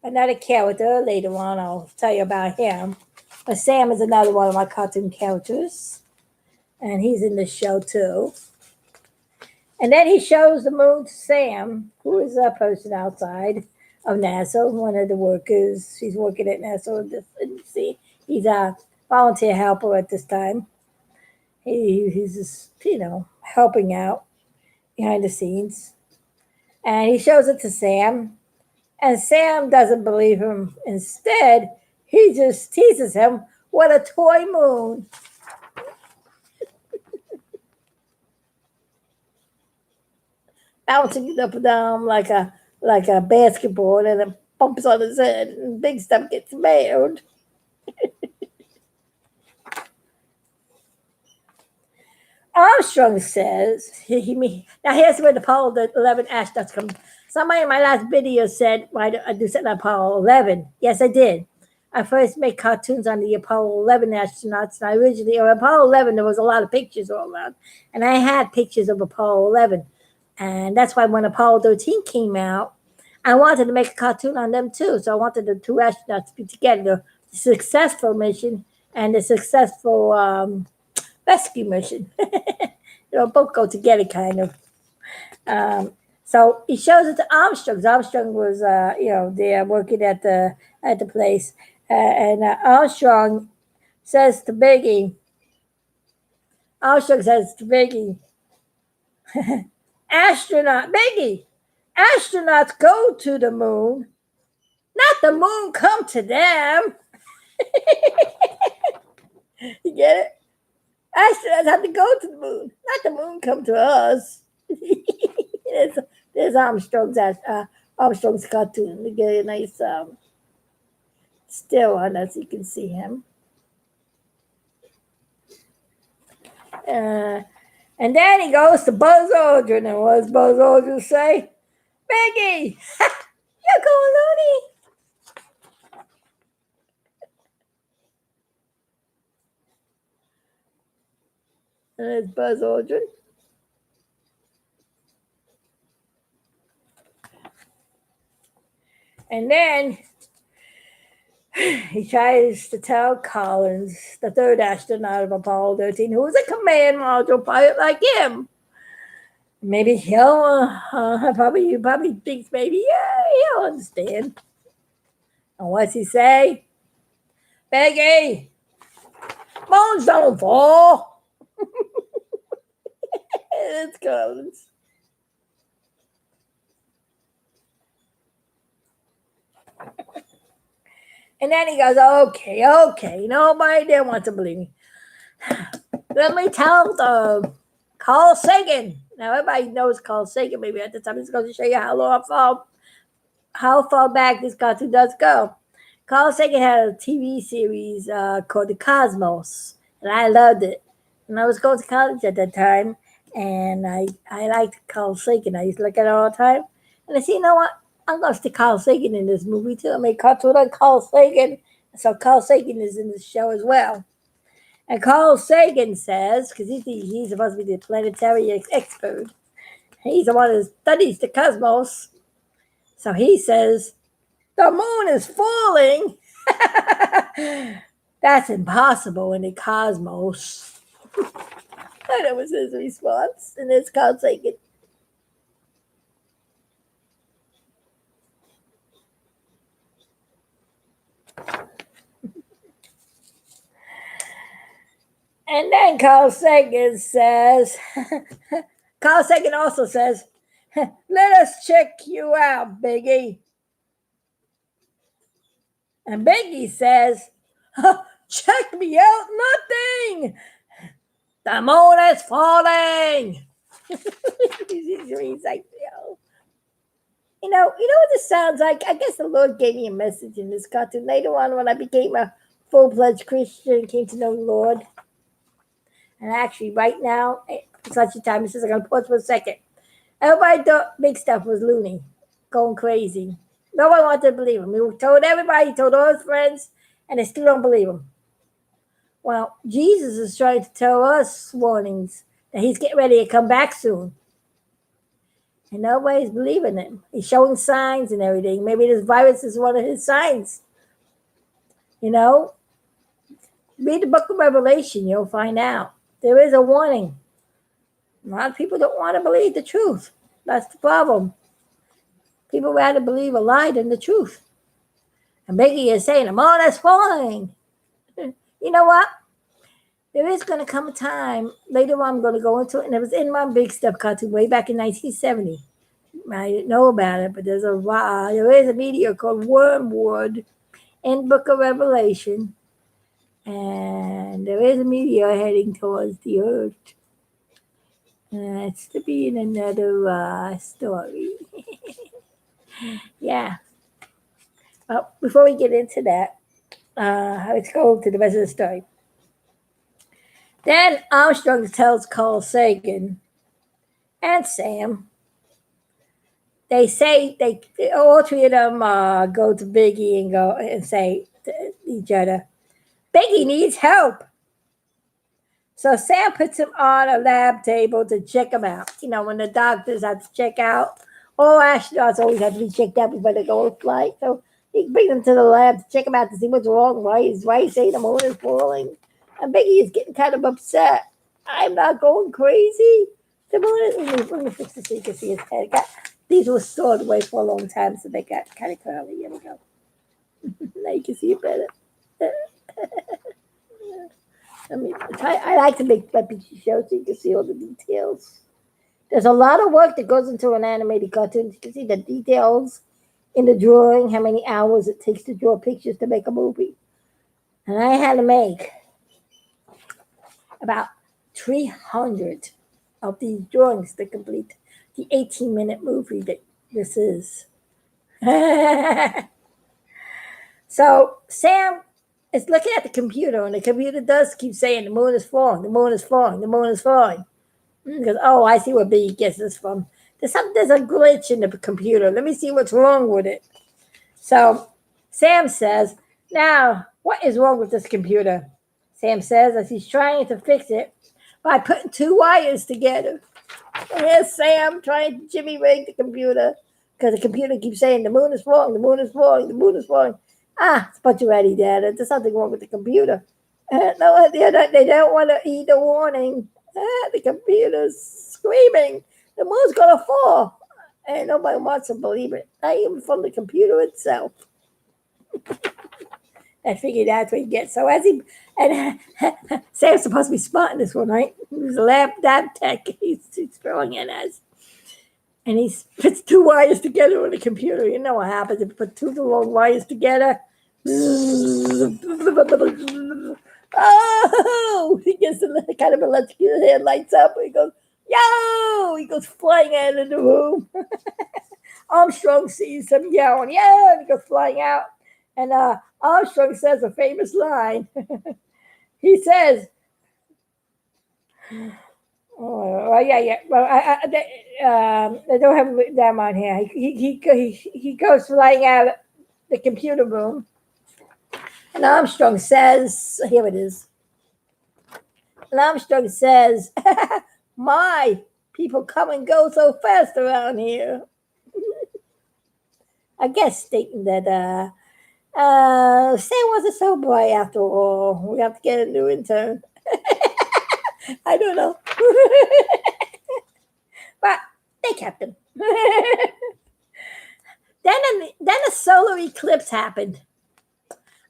another character. Later on, I'll tell you about him. But Sam is another one of my cartoon characters, and he's in the show too. And then he shows the moon to Sam, who is a person outside of NASA, one of the workers. She's working at NASA. See, he's a volunteer helper at this time. He's just, helping out behind the scenes. And he shows it to Sam, and Sam doesn't believe him. Instead, he just teases him with a toy moon. Bouncing it up and down like a basketball, and it bumps on his head, and Big Stuff gets mad. Armstrong says now here's where the Apollo 11 astronauts come. Somebody in my last video said, "Why do I do something on Apollo 11?" Yes, I did. I first made cartoons on the Apollo 11 astronauts, and I originally, on Apollo 11, there was a lot of pictures all around, and I had pictures of Apollo 11, and that's why when Apollo 13 came out, I wanted to make a cartoon on them too. So I wanted the two astronauts to be together, the successful mission and the successful rescue mission. Both go together, kind of. So he shows it to Armstrong. Armstrong was, there working at the place, And Armstrong says to Biggie, Biggie, astronauts go to the moon, not the moon come to them. You get it? Astronauts have to go to the moon, not the moon come to us. there's Armstrong's cartoon. We get a nice still on us, you can see him. And then he goes to Buzz Aldrin, and what does Buzz Aldrin say? Biggie, you're going loony. And there's Buzz Aldrin. And then he tries to tell Collins, the third astronaut of Apollo 13, who was a command module pilot like him. Maybe he'll probably thinks maybe he'll understand. And what's he say? Peggy, moons don't fall. It's Collins. And then he goes, okay, nobody there wants to believe me. Let me tell Carl Sagan. Now everybody knows Carl Sagan. Maybe at the time it's going to show you how far back this cartoon does go. Carl Sagan had a TV series called The Cosmos, and I loved it. And I was going to college at that time, and I liked Carl Sagan. I used to look at it all the time, and I said, you know what? I'm going to stick Carl Sagan in this movie too. I made cartoon on Carl Sagan, so Carl Sagan is in the show as well. And Carl Sagan says, because he's supposed to be the planetary expert, he's the one who studies the cosmos. So he says, the moon is falling. That's impossible in the cosmos. And that was his response, and it's Carl Sagan. And then Carl Sagan also says, let us check you out, Biggie. And Biggie says, check me out, nothing. The moon is falling. He's like, you know what this sounds like? I guess the Lord gave me a message in this cartoon. Later on, when I became a full-fledged Christian, came to know the Lord. And actually, right now, it's such a time. It says I'm going to pause for a second. Everybody thought Big Stuff was loony, going crazy. No one wanted to believe him. He told everybody, he told all his friends, and they still don't believe him. Well, Jesus is trying to tell us warnings that he's getting ready to come back soon. And nobody's believing him. He's showing signs and everything. Maybe this virus is one of his signs. Read the book of Revelation, you'll find out. There is a warning. A lot of people don't want to believe the truth. That's the problem. People rather believe a lie than the truth. And Biggie is saying, the moon is falling. You know what? There is going to come a time, later on I'm going to go into it, and it was in my Big Stuff cartoon way back in 1970. I didn't know about it, but there is a meteor called Wormwood in Book of Revelation. And there is a meteor heading towards the Earth. And that's to be in another story. Yeah. Well, before we get into that, let's go to the rest of the story. Then Armstrong tells Carl Sagan and Sam, they say all three of them go to Biggie and say to each other, Biggie needs help. So Sam puts him on a lab table to check him out. When the doctors have to check out, all astronauts always have to be checked out before they go on flight. So he brings them to the lab to check him out to see what's wrong. Why he's saying the moon is falling. And Biggie is getting kind of upset. I'm not going crazy. The moon is, let me fix this so you can see his head. These were stored away for a long time, so they got kind of curly. Here we go. Now you can see it better. I like to make my picture show so you can see all the details. There's a lot of work that goes into an animated cartoon. You can see the details in the drawing, how many hours it takes to draw pictures to make a movie. And I had to make about 300 of these drawings to complete the 18-minute movie that this is. So Sam is looking at the computer, and the computer does keep saying the moon is falling, the moon is falling, the moon is falling. He goes, oh, I see where Biggie gets this from. There's a glitch in the computer. Let me see what's wrong with it. So Sam says, now, what is wrong with this computer? Sam says, as he's trying to fix it by putting two wires together. And here's Sam trying to jimmy rig the computer because the computer keeps saying the moon is falling, the moon is falling, the moon is falling. It's a bunch of ready data. There's something wrong with the computer. No, they don't want to heed the warning. The computer's screaming. The moon's going to fall. And nobody wants to believe it. Not even from the computer itself. I figured that's what he gets. So Sam's supposed to be smart in this one, right? He's a lab tech. He's throwing in us. And he puts two wires together on the computer. You know what happens if you put two long wires together? Oh! He gets the kind of electrical head lights up. He goes, yo! He goes flying out of the room. Armstrong sees him yelling, yeah! And he goes flying out. And Armstrong says a famous line. He says, oh, yeah. Well, I don't have it written down on here. He goes flying out of the computer room. And Armstrong says, here it is. And Armstrong says, my people come and go so fast around here. I guess stating that Sam wasn't so bright after all. We have to get a new intern. I don't know. But they kept him. Then a solar eclipse happened.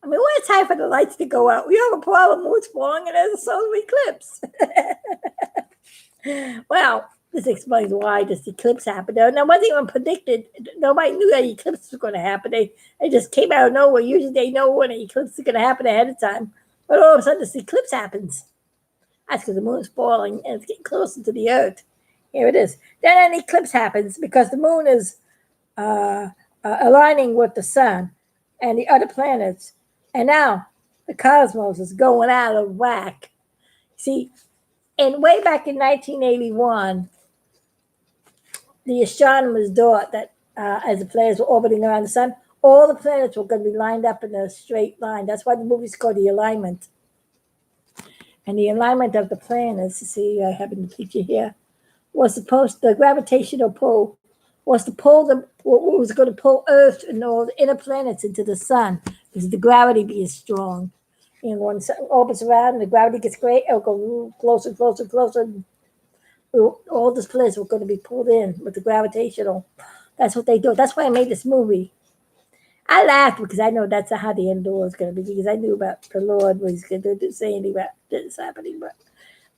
I mean, what a time for the lights to go out. We have a problem, moon's falling, and there's a solar eclipse. Well, this explains why this eclipse happened. And it wasn't even predicted. Nobody knew that eclipse was going to happen. They just came out of nowhere. Usually they know when an eclipse is going to happen ahead of time. But all of a sudden this eclipse happens. That's because the moon is falling and it's getting closer to the earth. Here it is. Then an eclipse happens because the moon is aligning with the sun and the other planets. And now the cosmos is going out of whack. See, and way back in 1981, the astronomers thought that as the planets were orbiting around the sun, all the planets were going to be lined up in a straight line. That's why the movie's called The Alignment. And the alignment of the planets, see, I have in the picture here, was the gravitational pull was to pull was going to pull Earth and all the inner planets into the sun because the gravity being strong. And when the sun orbits around and the gravity gets great, it'll go closer, closer, closer. All these planets were going to be pulled in with the gravitational. That's what they do. That's why I made this movie. I laughed because I know that's how the end was going to be because I knew about the Lord was going to say anything about this happening. But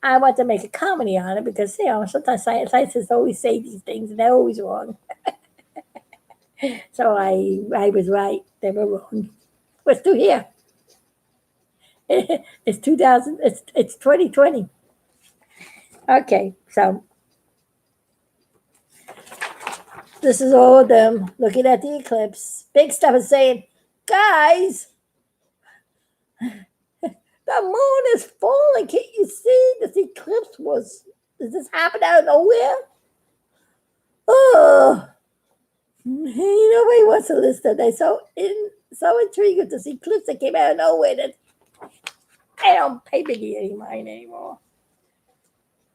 I want to make a comedy on it because, sometimes scientists always say these things and they're always wrong. So I was right. They were wrong. We're still here. It's 2020. Okay, so this is all of them looking at the eclipse. Big stuff is saying, guys, the moon is falling. Can't you see this eclipse does this happen out of nowhere? Oh, nobody wants to listen. They're so intrigued with this eclipse that came out of nowhere that I don't pay Biggie any mind anymore.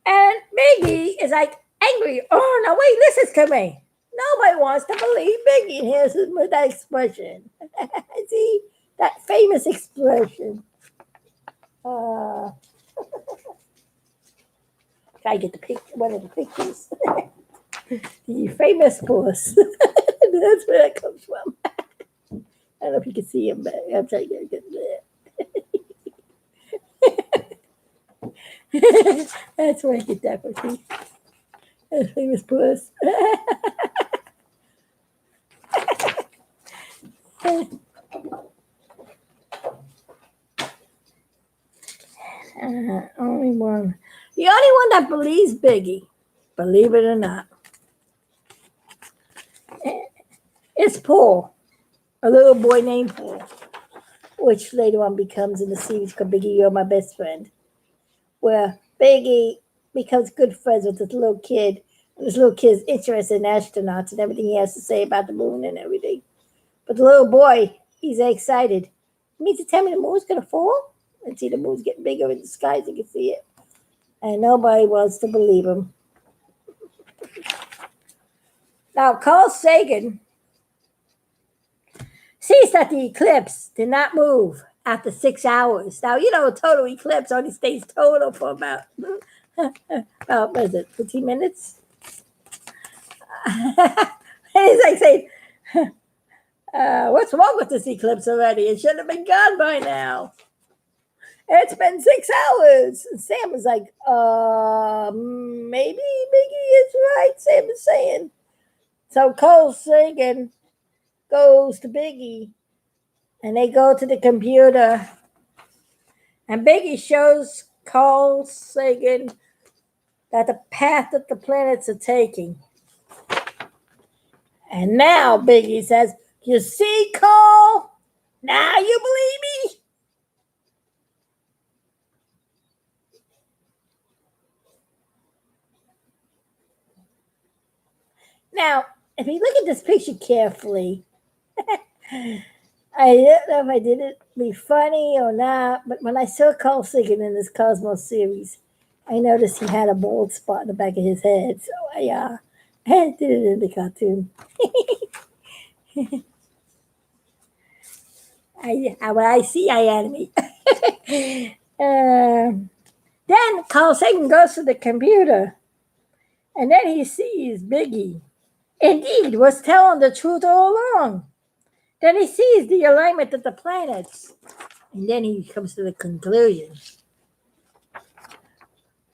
And Biggie is like angry. Oh, no, wait, listen to me. Nobody wants to believe Biggie. Here's that expression. See, that famous expression. Try to get one of the pictures. The famous horse. That's where that comes from. I don't know if you can see him, but I'm trying to get there. That's where I get that from. That's famous puss. Only one. The only one that believes Biggie, believe it or not, is Paul, a little boy named Paul, which later on becomes in the series called Biggie, You're My Best Friend, where Biggie becomes good friends with this little kid, and this little kid's interested in astronauts and everything he has to say about the moon and everything. But the little boy, he's excited. You mean to tell me the moon's going to fall? And see the moon's getting bigger in the sky as you can see it. And nobody wants to believe him. Now, Carl Sagan sees that the eclipse did not move after 6 hours. Now, a total eclipse only stays total for about what is it, 15 minutes? And he's like saying, what's wrong with this eclipse already? It should have been gone by now. It's been 6 hours. And Sam was like, maybe Biggie is right, Sam is saying. So Carl Sagan goes to Biggie, and they go to the computer, and Biggie shows Carl Sagan that the path that the planets are taking. And now Biggie says, you see, Carl? Now you believe me? Now, if you look at this picture carefully, I don't know if I did it be funny or not, but when I saw Carl Sagan in this Cosmos series, I noticed he had a bald spot in the back of his head. So I did it in the cartoon. I see, I animate. Then Carl Sagan goes to the computer, and then he sees Biggie. Indeed, was telling the truth all along. Then he sees the alignment of the planets, and then he comes to the conclusion.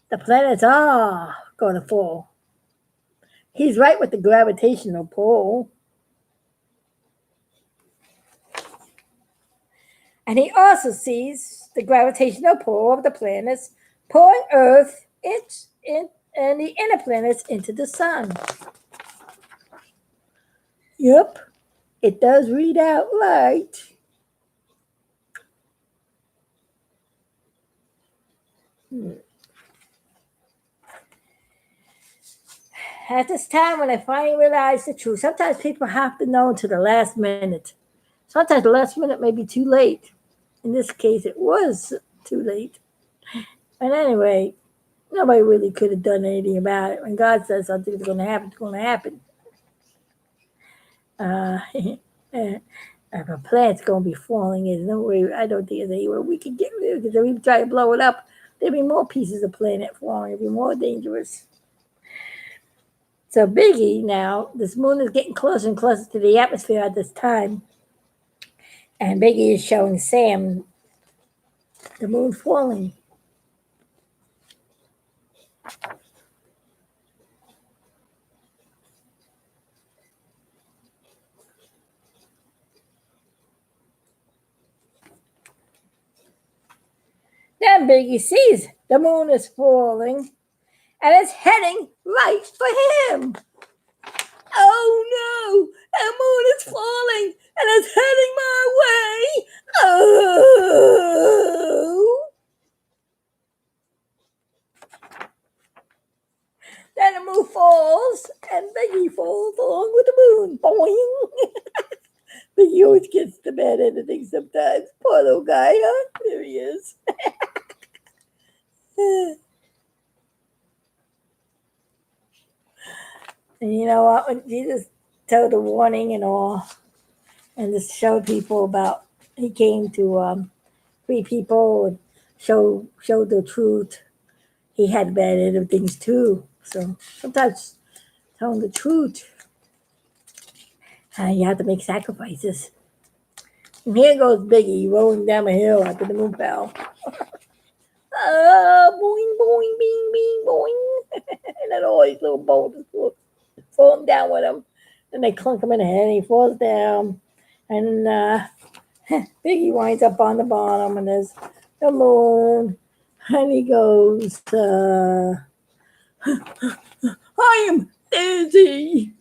The planets are going to fall. He's right with the gravitational pull. And he also sees the gravitational pull of the planets pulling Earth and the inner planets into the sun. Yep, it does read out right. At this time, when I finally realized the truth, sometimes people have to know to the last minute. Sometimes the last minute may be too late. In this case, it was too late. But anyway, nobody really could have done anything about it. When God says something's going to happen, it's going to happen. If a plant's going to be falling, there's no way, I don't think there's anywhere we can get rid of it. Because if we try to blow it up, there'll be more pieces of planet falling. It'll be more dangerous. So Biggie now, this moon is getting closer and closer to the atmosphere at this time. And Biggie is showing Sam the moon falling. Then Biggie sees the moon is falling, and it's heading right for him. Oh no, the moon is falling, and it's heading my way. Oh! Then the moon falls, and Biggie falls along with the moon. Boing! Biggie always gets the bad end of things sometimes. Poor little guy, huh? There he is. And you know what? When Jesus told the warning and all, and just showed people about, he came to free people and show the truth. He had bad end of things too. So sometimes telling the truth, you have to make sacrifices. And here goes Biggie rolling down a hill after the moon fell. Boing, boing, bing, bing, boing. And then all these little boulders falling down with him. And they clunk him in the head and he falls down. And Biggie winds up on the bottom and there's the moon. And he goes, I am dizzy.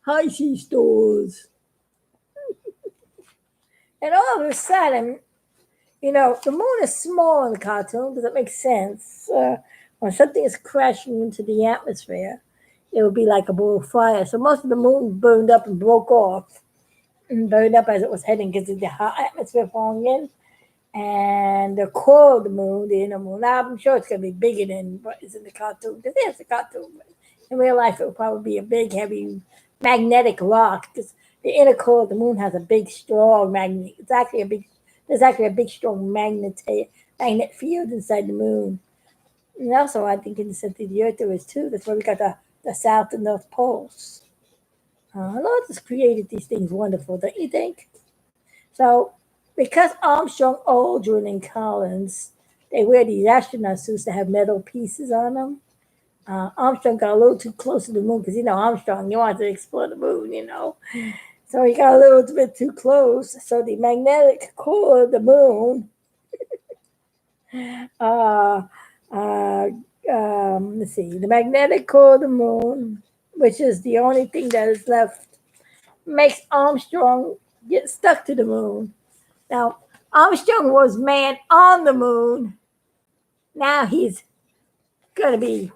High sea stores. And all of a sudden, you know, the moon is small in the cartoon. Does it make sense? When something is crashing into the atmosphere, it would be like a ball of fire. So most of the moon burned up and broke off and burned up as it was heading because of the hot atmosphere falling in. And the core of the moon, the inner moon, now I'm sure it's going to be bigger than what is in the cartoon. Because it's a cartoon. But in real life, it would probably be a big, heavy magnetic rock. Because the inner core of the moon has a big, strong magnet. There's actually a big, strong magnet field inside the moon. And also, I think in the center of the Earth there is too. That's why we got the South and North Poles. Lord has created these things wonderful, don't you think? So, because Armstrong, Aldrin, and Collins, they wear these astronaut suits that have metal pieces on them. Armstrong got a little too close to the moon because, you know, Armstrong, he wanted to explore the moon, you know. So he got a little bit too close. So the magnetic core of the moon, let's see, the magnetic core of the moon, which is the only thing that is left, makes Armstrong get stuck to the moon. Now, Armstrong was man on the moon. Now he's going to be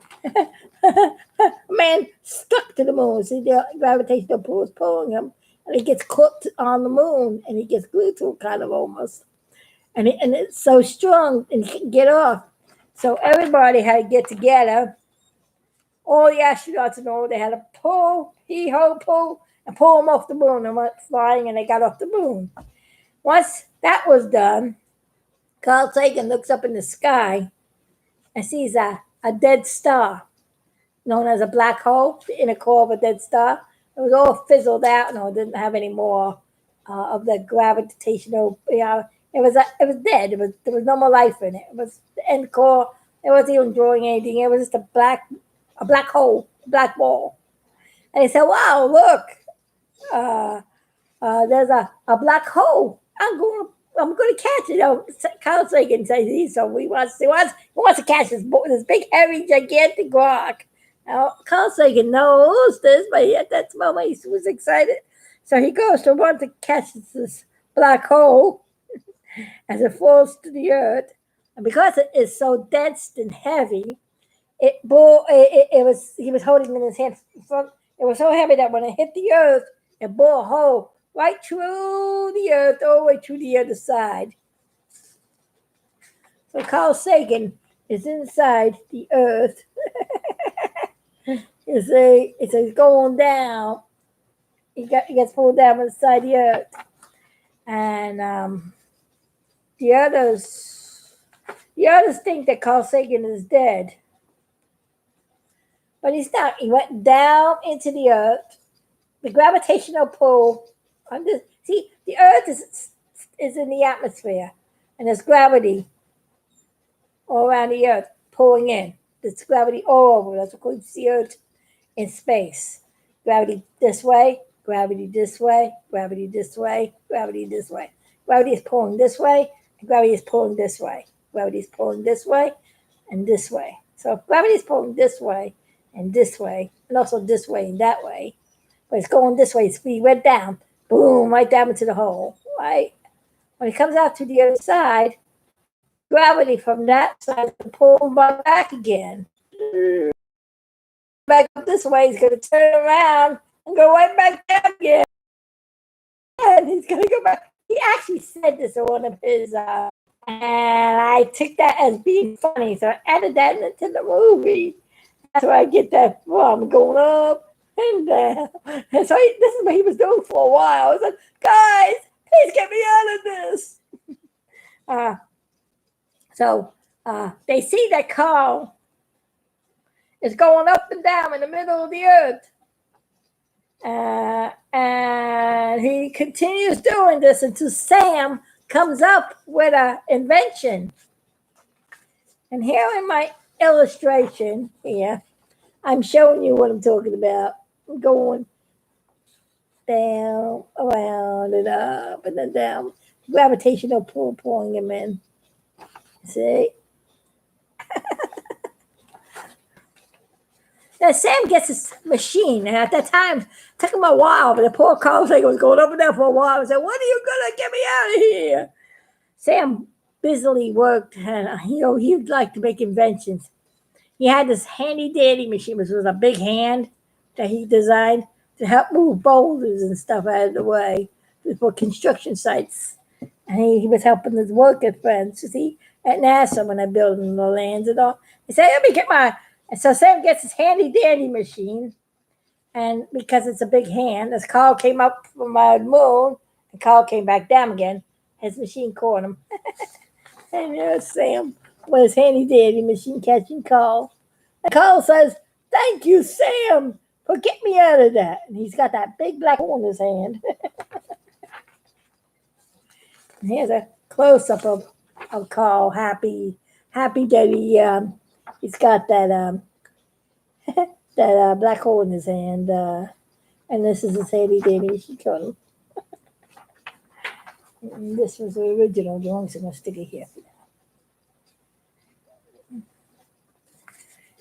man stuck to the moon. See, the gravitational pull is pulling him, and he gets caught on the moon, and he gets glued to it kind of almost. And it's so strong, and he can't get off. So everybody had to get together. All the astronauts and all, they had to pull, pull, and pull him off the moon. And went flying, and they got off the moon. Once that was done, Carl Sagan looks up in the sky and sees a dead star, known as a black hole, the inner core of a dead star. It was all fizzled out, and it didn't have any more of the gravitational. You know, it was dead. There was no more life in it. It was the end core. It wasn't even drawing anything. It was just a black hole, a black ball. And he said, "Wow, look, there's a black hole. I'm going to catch it." Carl Sagan says so. He wants to catch this big, heavy, gigantic rock. Now, Carl Sagan knows this, but at that moment he was excited. So he goes to want to catch this black hole as it falls to the earth. And because it is so dense and heavy, he was holding it in his hand. It was so heavy that when it hit the earth, it bore a hole right through the earth, all the way to the other side. So Carl Sagan is inside the earth. It's going down. He gets pulled down inside the earth. And the others think that Carl Sagan is dead. But he's not. He went down into the earth. The gravitational pull on this. See, the earth is in the atmosphere, and there's gravity all around the earth pulling in. There's gravity all over. That's what we see the earth in space. Gravity this way, gravity this way, gravity this way, gravity this way. Gravity is pulling this way, and gravity is pulling this way. Gravity is pulling this way and this way. So if gravity is pulling this way and also this way and that way, but it's going this way. Speed went down, boom, right down into the hole. Right when it comes out to the other side, gravity from that side is pull him back again. Back up this way, he's going to turn around and go right back down again. And he's going to go back. He actually said this in one of his, and I took that as being funny, so I added that into the movie. That's where I get that from, going up and down. And so this is what he was doing for a while. I was like, guys, please get me out of this. So they see that Carl is going up and down in the middle of the earth. And he continues doing this until Sam comes up with an invention. And here in my illustration here, I'm showing you what I'm talking about. I'm going down, around, and up, and then down. Gravitational pull pulling him in. See? Now Sam gets his machine, and at that time, it took him a while, but the poor Carl Sagan was going up and down for a while and said, "When are you gonna get me out of here?" Sam busily worked, and he'd like to make inventions. He had this handy dandy machine, which was a big hand that he designed to help move boulders and stuff out of the way for construction sites. And he was helping his worker friends, you see, at NASA when they're building the lands and all. He said, "Let me get my." And so Sam gets his handy dandy machine, and because it's a big hand, as Carl came up from the moon, and Carl came back down again, his machine caught him. And there's Sam with his handy dandy machine catching Carl. And Carl says, "Thank you, Sam, for getting me out of that." And he's got that big black hole in his hand. And here's a close up of Carl, happy that he's got that that black hole in his hand. And this is his handy dandy machine caught him. And this was the original drawing, so I'm going to stick it here.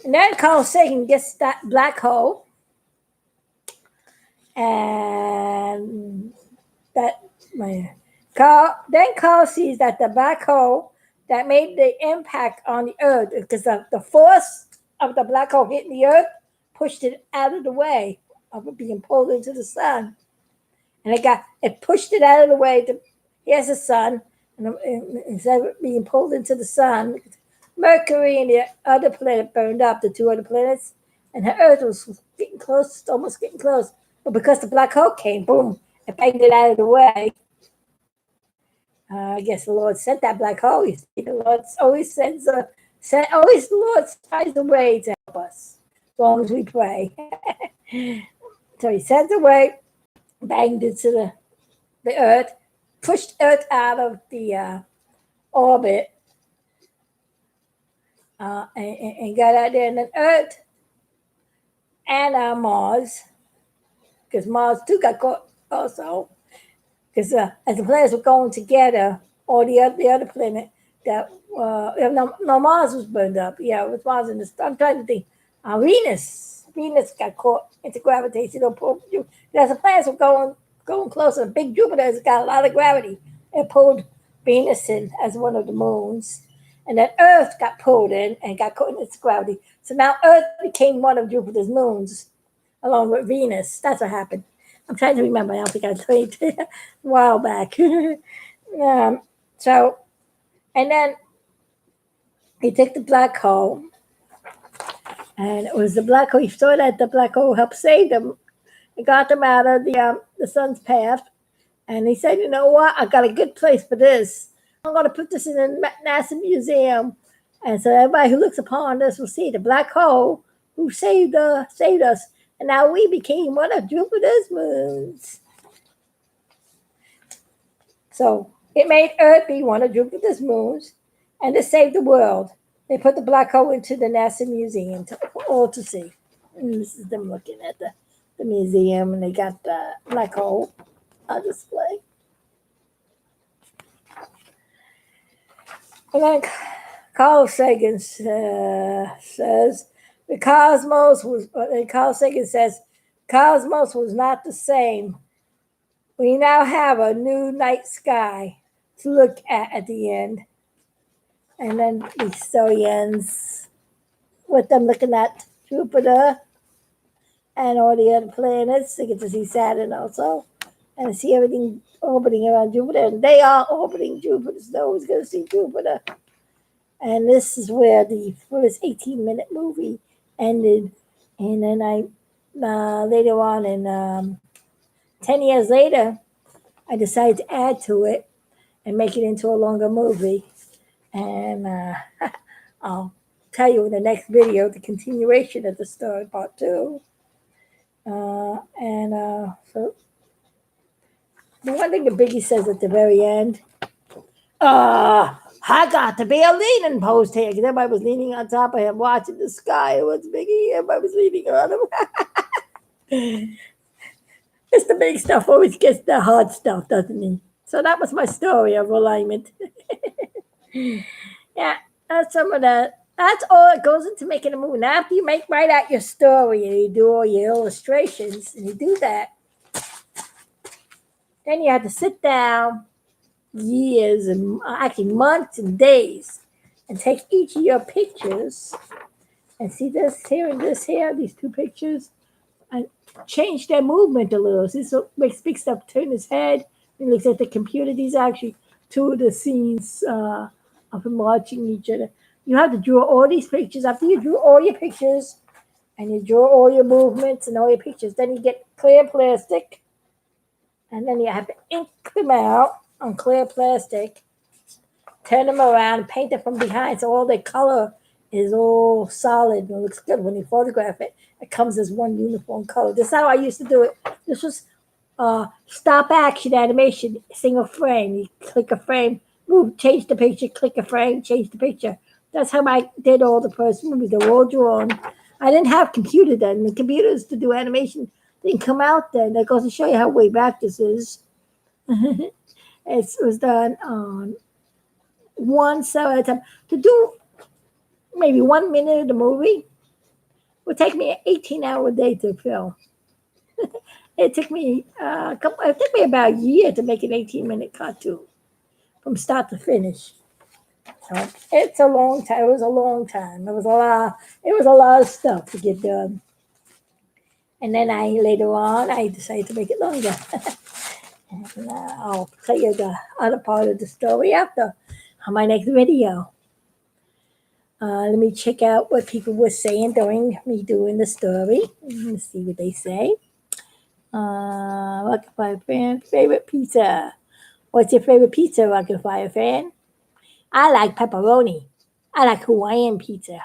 And then Carl Sagan gets that black hole, and Carl sees that the black hole that made the impact on the Earth, because the force of the black hole hitting the Earth pushed it out of the way of it being pulled into the sun, and it pushed it out of the way. Here's the sun, and instead of being pulled into the sun, Mercury and the other planet burned up, the two other planets, and the Earth was getting close, almost getting close. But because the black hole came, boom, it banged it out of the way. I guess the Lord sent that black hole. You see, the Lord always the Lord finds a way to help us, as long as we pray. So he sent a way, banged into the Earth, pushed Earth out of the orbit, and got out there, and then Earth and Mars, because Mars too got caught also, because as the planets were going together, all the other planet that no Mars was burned up. Yeah, it was Mars and I'm trying to think. Venus got caught into gravitational pull. As the planets were going closer, big Jupiter has got a lot of gravity. It pulled Venus in as one of the moons. And then Earth got pulled in and got caught in its gravity. So now Earth became one of Jupiter's moons, along with Venus. That's what happened. I'm trying to remember. I don't think I told you a while back. So, and then he took the black hole, and it was the black hole. He saw that the black hole helped save them. It got them out of the sun's path. And he said, "You know what? I got a good place for this. I'm going to put this in the NASA museum." And so everybody who looks upon this will see the black hole who saved us. And now we became one of Jupiter's moons. So it made Earth be one of Jupiter's moons, and it saved the world. They put the black hole into the NASA museum for all to see. And this is them looking at the museum, and they got the black hole on display. And then Carl Sagan says, Carl Sagan says, "Cosmos was not the same. We now have a new night sky to look at the end." And then the story ends with them looking at Jupiter and all the other planets. They get to see Saturn also, and see everything orbiting around Jupiter. And they are orbiting Jupiter, so nobody's going to see Jupiter. And this is where the first 18-minute movie ended. And then later on, in 10 years later, I decided to add to it and make it into a longer movie. And I'll tell you in the next video the continuation of the story, part 2. So the one thing the Biggie says at the very end, I got to be a leaning post here because everybody was leaning on top of him watching the sky. It was Biggie. Everybody was leaning on him. It's the big stuff always gets the hard stuff, doesn't he? So that was my story of alignment. Yeah, that's some of that. That's all it goes into making a movie. Now, after you write out your story and you do all your illustrations and you do that, then you have to sit down years and actually months and days and take each of your pictures and see this here and this here, these two pictures, and change their movement a little. See, so makes big stuff turn his head. He looks at the computer. These are actually two of the scenes of him watching each other. You have to draw all these pictures. After you drew all your pictures and you draw all your movements and all your pictures, then you get clear plastic. And then you have to ink them out on clear plastic, turn them around, paint it from behind so all the color is all solid and it looks good when you photograph it. It comes as one uniform color. This is how I used to do it. This was stop action animation, single frame. You click a frame, move, change the picture, click a frame, change the picture. That's how I did all the first movies. They were all drawn. I didn't have computer then. The computers to do animation didn't come out then. That goes to show you how way back this is. It was done on one cell at a time. To do maybe 1 minute of the movie would take me an 18-hour day to film. It took me about a year to make an 18-minute cartoon from start to finish. So it's a long time. It was a long time. It was a lot of stuff to get done. And then later on I decided to make it longer. And I'll tell you the other part of the story after on my next video. Let me check out what people were saying during me doing the story. Let's see what they say. Rocket Fire fan, favorite pizza. What's your favorite pizza, Rocket Fire fan? I like pepperoni. I like Hawaiian pizza.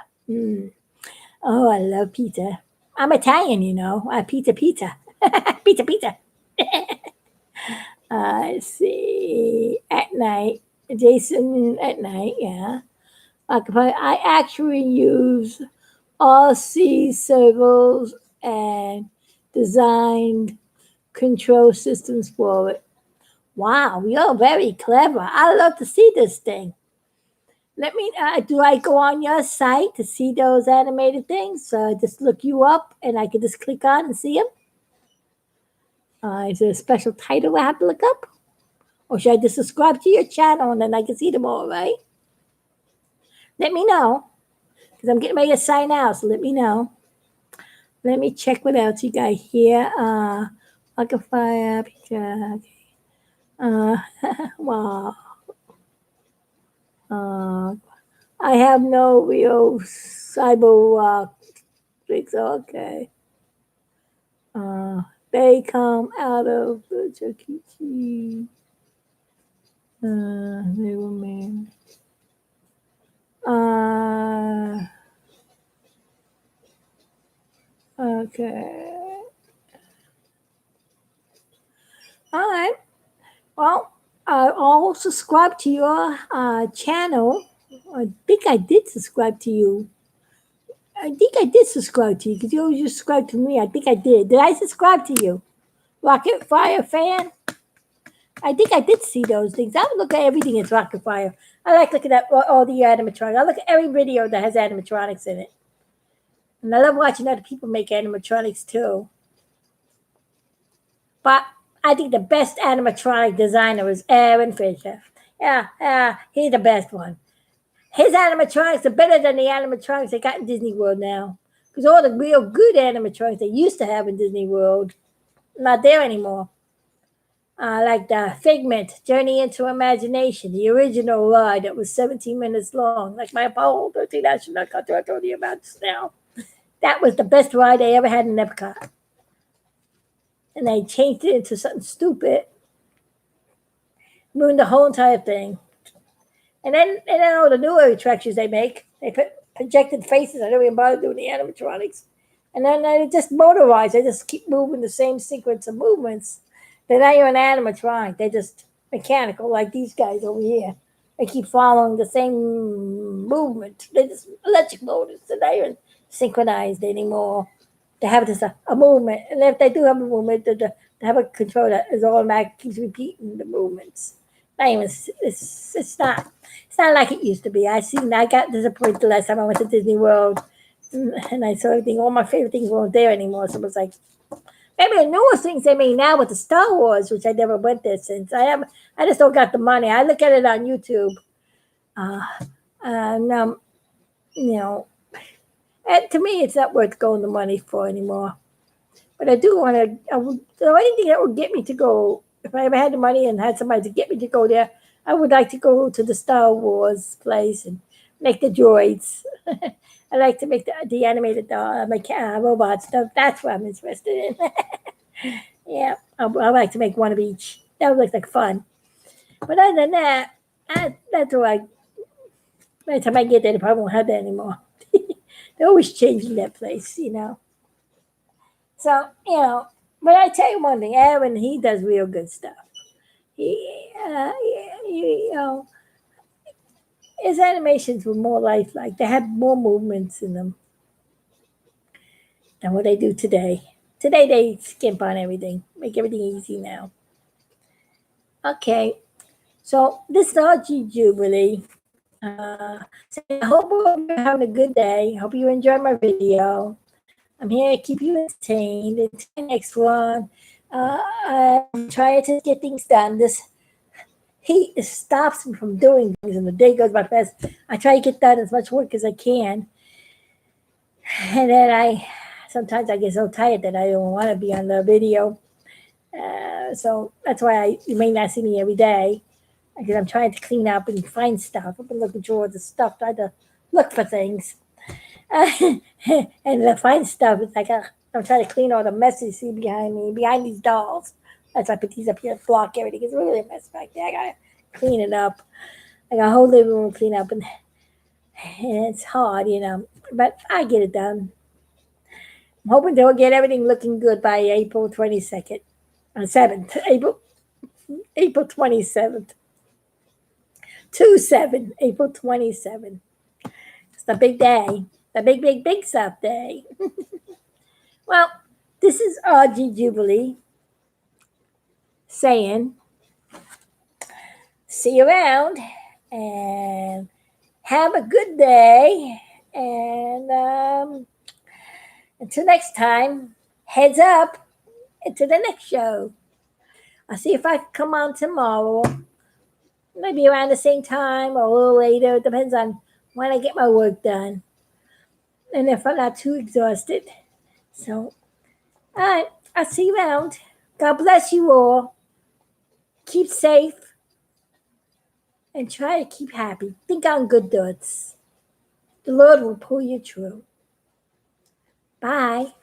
Oh, I love pizza. I'm Italian, you know. Pizza. Pizza. Let's see. At night. Jason at night, yeah. I actually use all C servos and designed control systems for it. Wow, you're very clever. I'd love to see this thing. Let me, do I go on your site to see those animated things? Just look you up and I can just click on and see them? Is there a special title I have to look up? Or should I just subscribe to your channel and then I can see them all, right? Let me know. Because I'm getting ready to sign out, so let me know. Let me check what else you got here. Fire picture. Wow. I have no real cyber things. Okay. They come out of the Chuck E. Cheese. They were made. Okay. All right. Well, I'll subscribe to your channel. I think I did subscribe to you. I think I did subscribe to you because you always subscribe to me. I think I did. Did I subscribe to you? Rocket Fire fan? I think I did see those things. I would look at everything as Rocket Fire. I like looking at all the animatronics. I look at every video that has animatronics in it. And I love watching other people make animatronics too. But I think the best animatronic designer is Aaron Fisher. Yeah, he's the best one. His animatronics are better than the animatronics they got in Disney World now. Because all the real good animatronics they used to have in Disney World, not there anymore. Like the Figment, Journey into Imagination, the original ride that was 17 minutes long. Like my Apollo 13 astronaut cartoon I told you about just now. That was the best ride they ever had in Epcot. And they changed it into something stupid. Ruined the whole entire thing. And then all the newer attractions they make, they put projected faces. I don't even bother doing the animatronics. And then they just motorized. They just keep moving the same sequence of movements. They're not even animatronic. They're just mechanical, like these guys over here. They keep following the same movement. They're just electric motors. They're not even synchronized anymore. They have just a movement. And if they do have a movement, they have a control that is automatic, keeps repeating the movements. Not even, it's not like it used to be. I got disappointed the last time I went to Disney World, and I saw everything. All my favorite things weren't there anymore. So it was like, maybe the newest things they made now with the Star Wars, which I never went there since. I just don't got the money. I look at it on YouTube. Uh, and you know, and to me, it's not worth going the money for anymore. But I do want to. The only thing that would get me to go, if I ever had the money and had somebody to get me to go there, I would like to go to the Star Wars place and make the droids. I like to make the animated robot stuff. That's what I'm interested in. Yeah, I like to make one of each. That would look like fun. But other than that, that's all I. By the time I get there, they probably won't have that anymore. They're always changing that place, you know. So, you know, but I tell you one thing, Aaron, he does real good stuff. You know, his animations were more lifelike. They had more movements in them than what they do today. Today they skimp on everything, make everything easy now. Okay, so this is RG Jubilee. So I hope you're having a good day. Hope you enjoyed my video. I'm here to keep you entertained. Until the next one, I'm trying to get things done. This heat stops me from doing things, and the day goes by fast. I try to get done as much work as I can, and then sometimes I get so tired that I don't want to be on the video. So that's why you may not see me every day, because I'm trying to clean up and find stuff. I've been looking through all the stuff, trying to look for things. And the fine stuff is like I'm trying to clean all the mess you see behind me, behind these dolls. That's why I put these up here to block everything. It's really a mess back there. I gotta clean it up. I got a whole living room clean up, and it's hard, you know. But I get it done. I'm hoping they'll get everything looking good by April 22nd, 7th, April 27th, 2/7, April 27th. It's the big day, the big stuff day. Well, this is RG Jubilee saying, see you around and have a good day. And until next time, heads up into the next show. I'll see if I can come on tomorrow, maybe around the same time or a little later. It depends on when I get my work done and if I'm not too exhausted. So, all right, I'll see you around. God bless you all. Keep safe and try to keep happy. Think on good thoughts. The Lord will pull you through. Bye.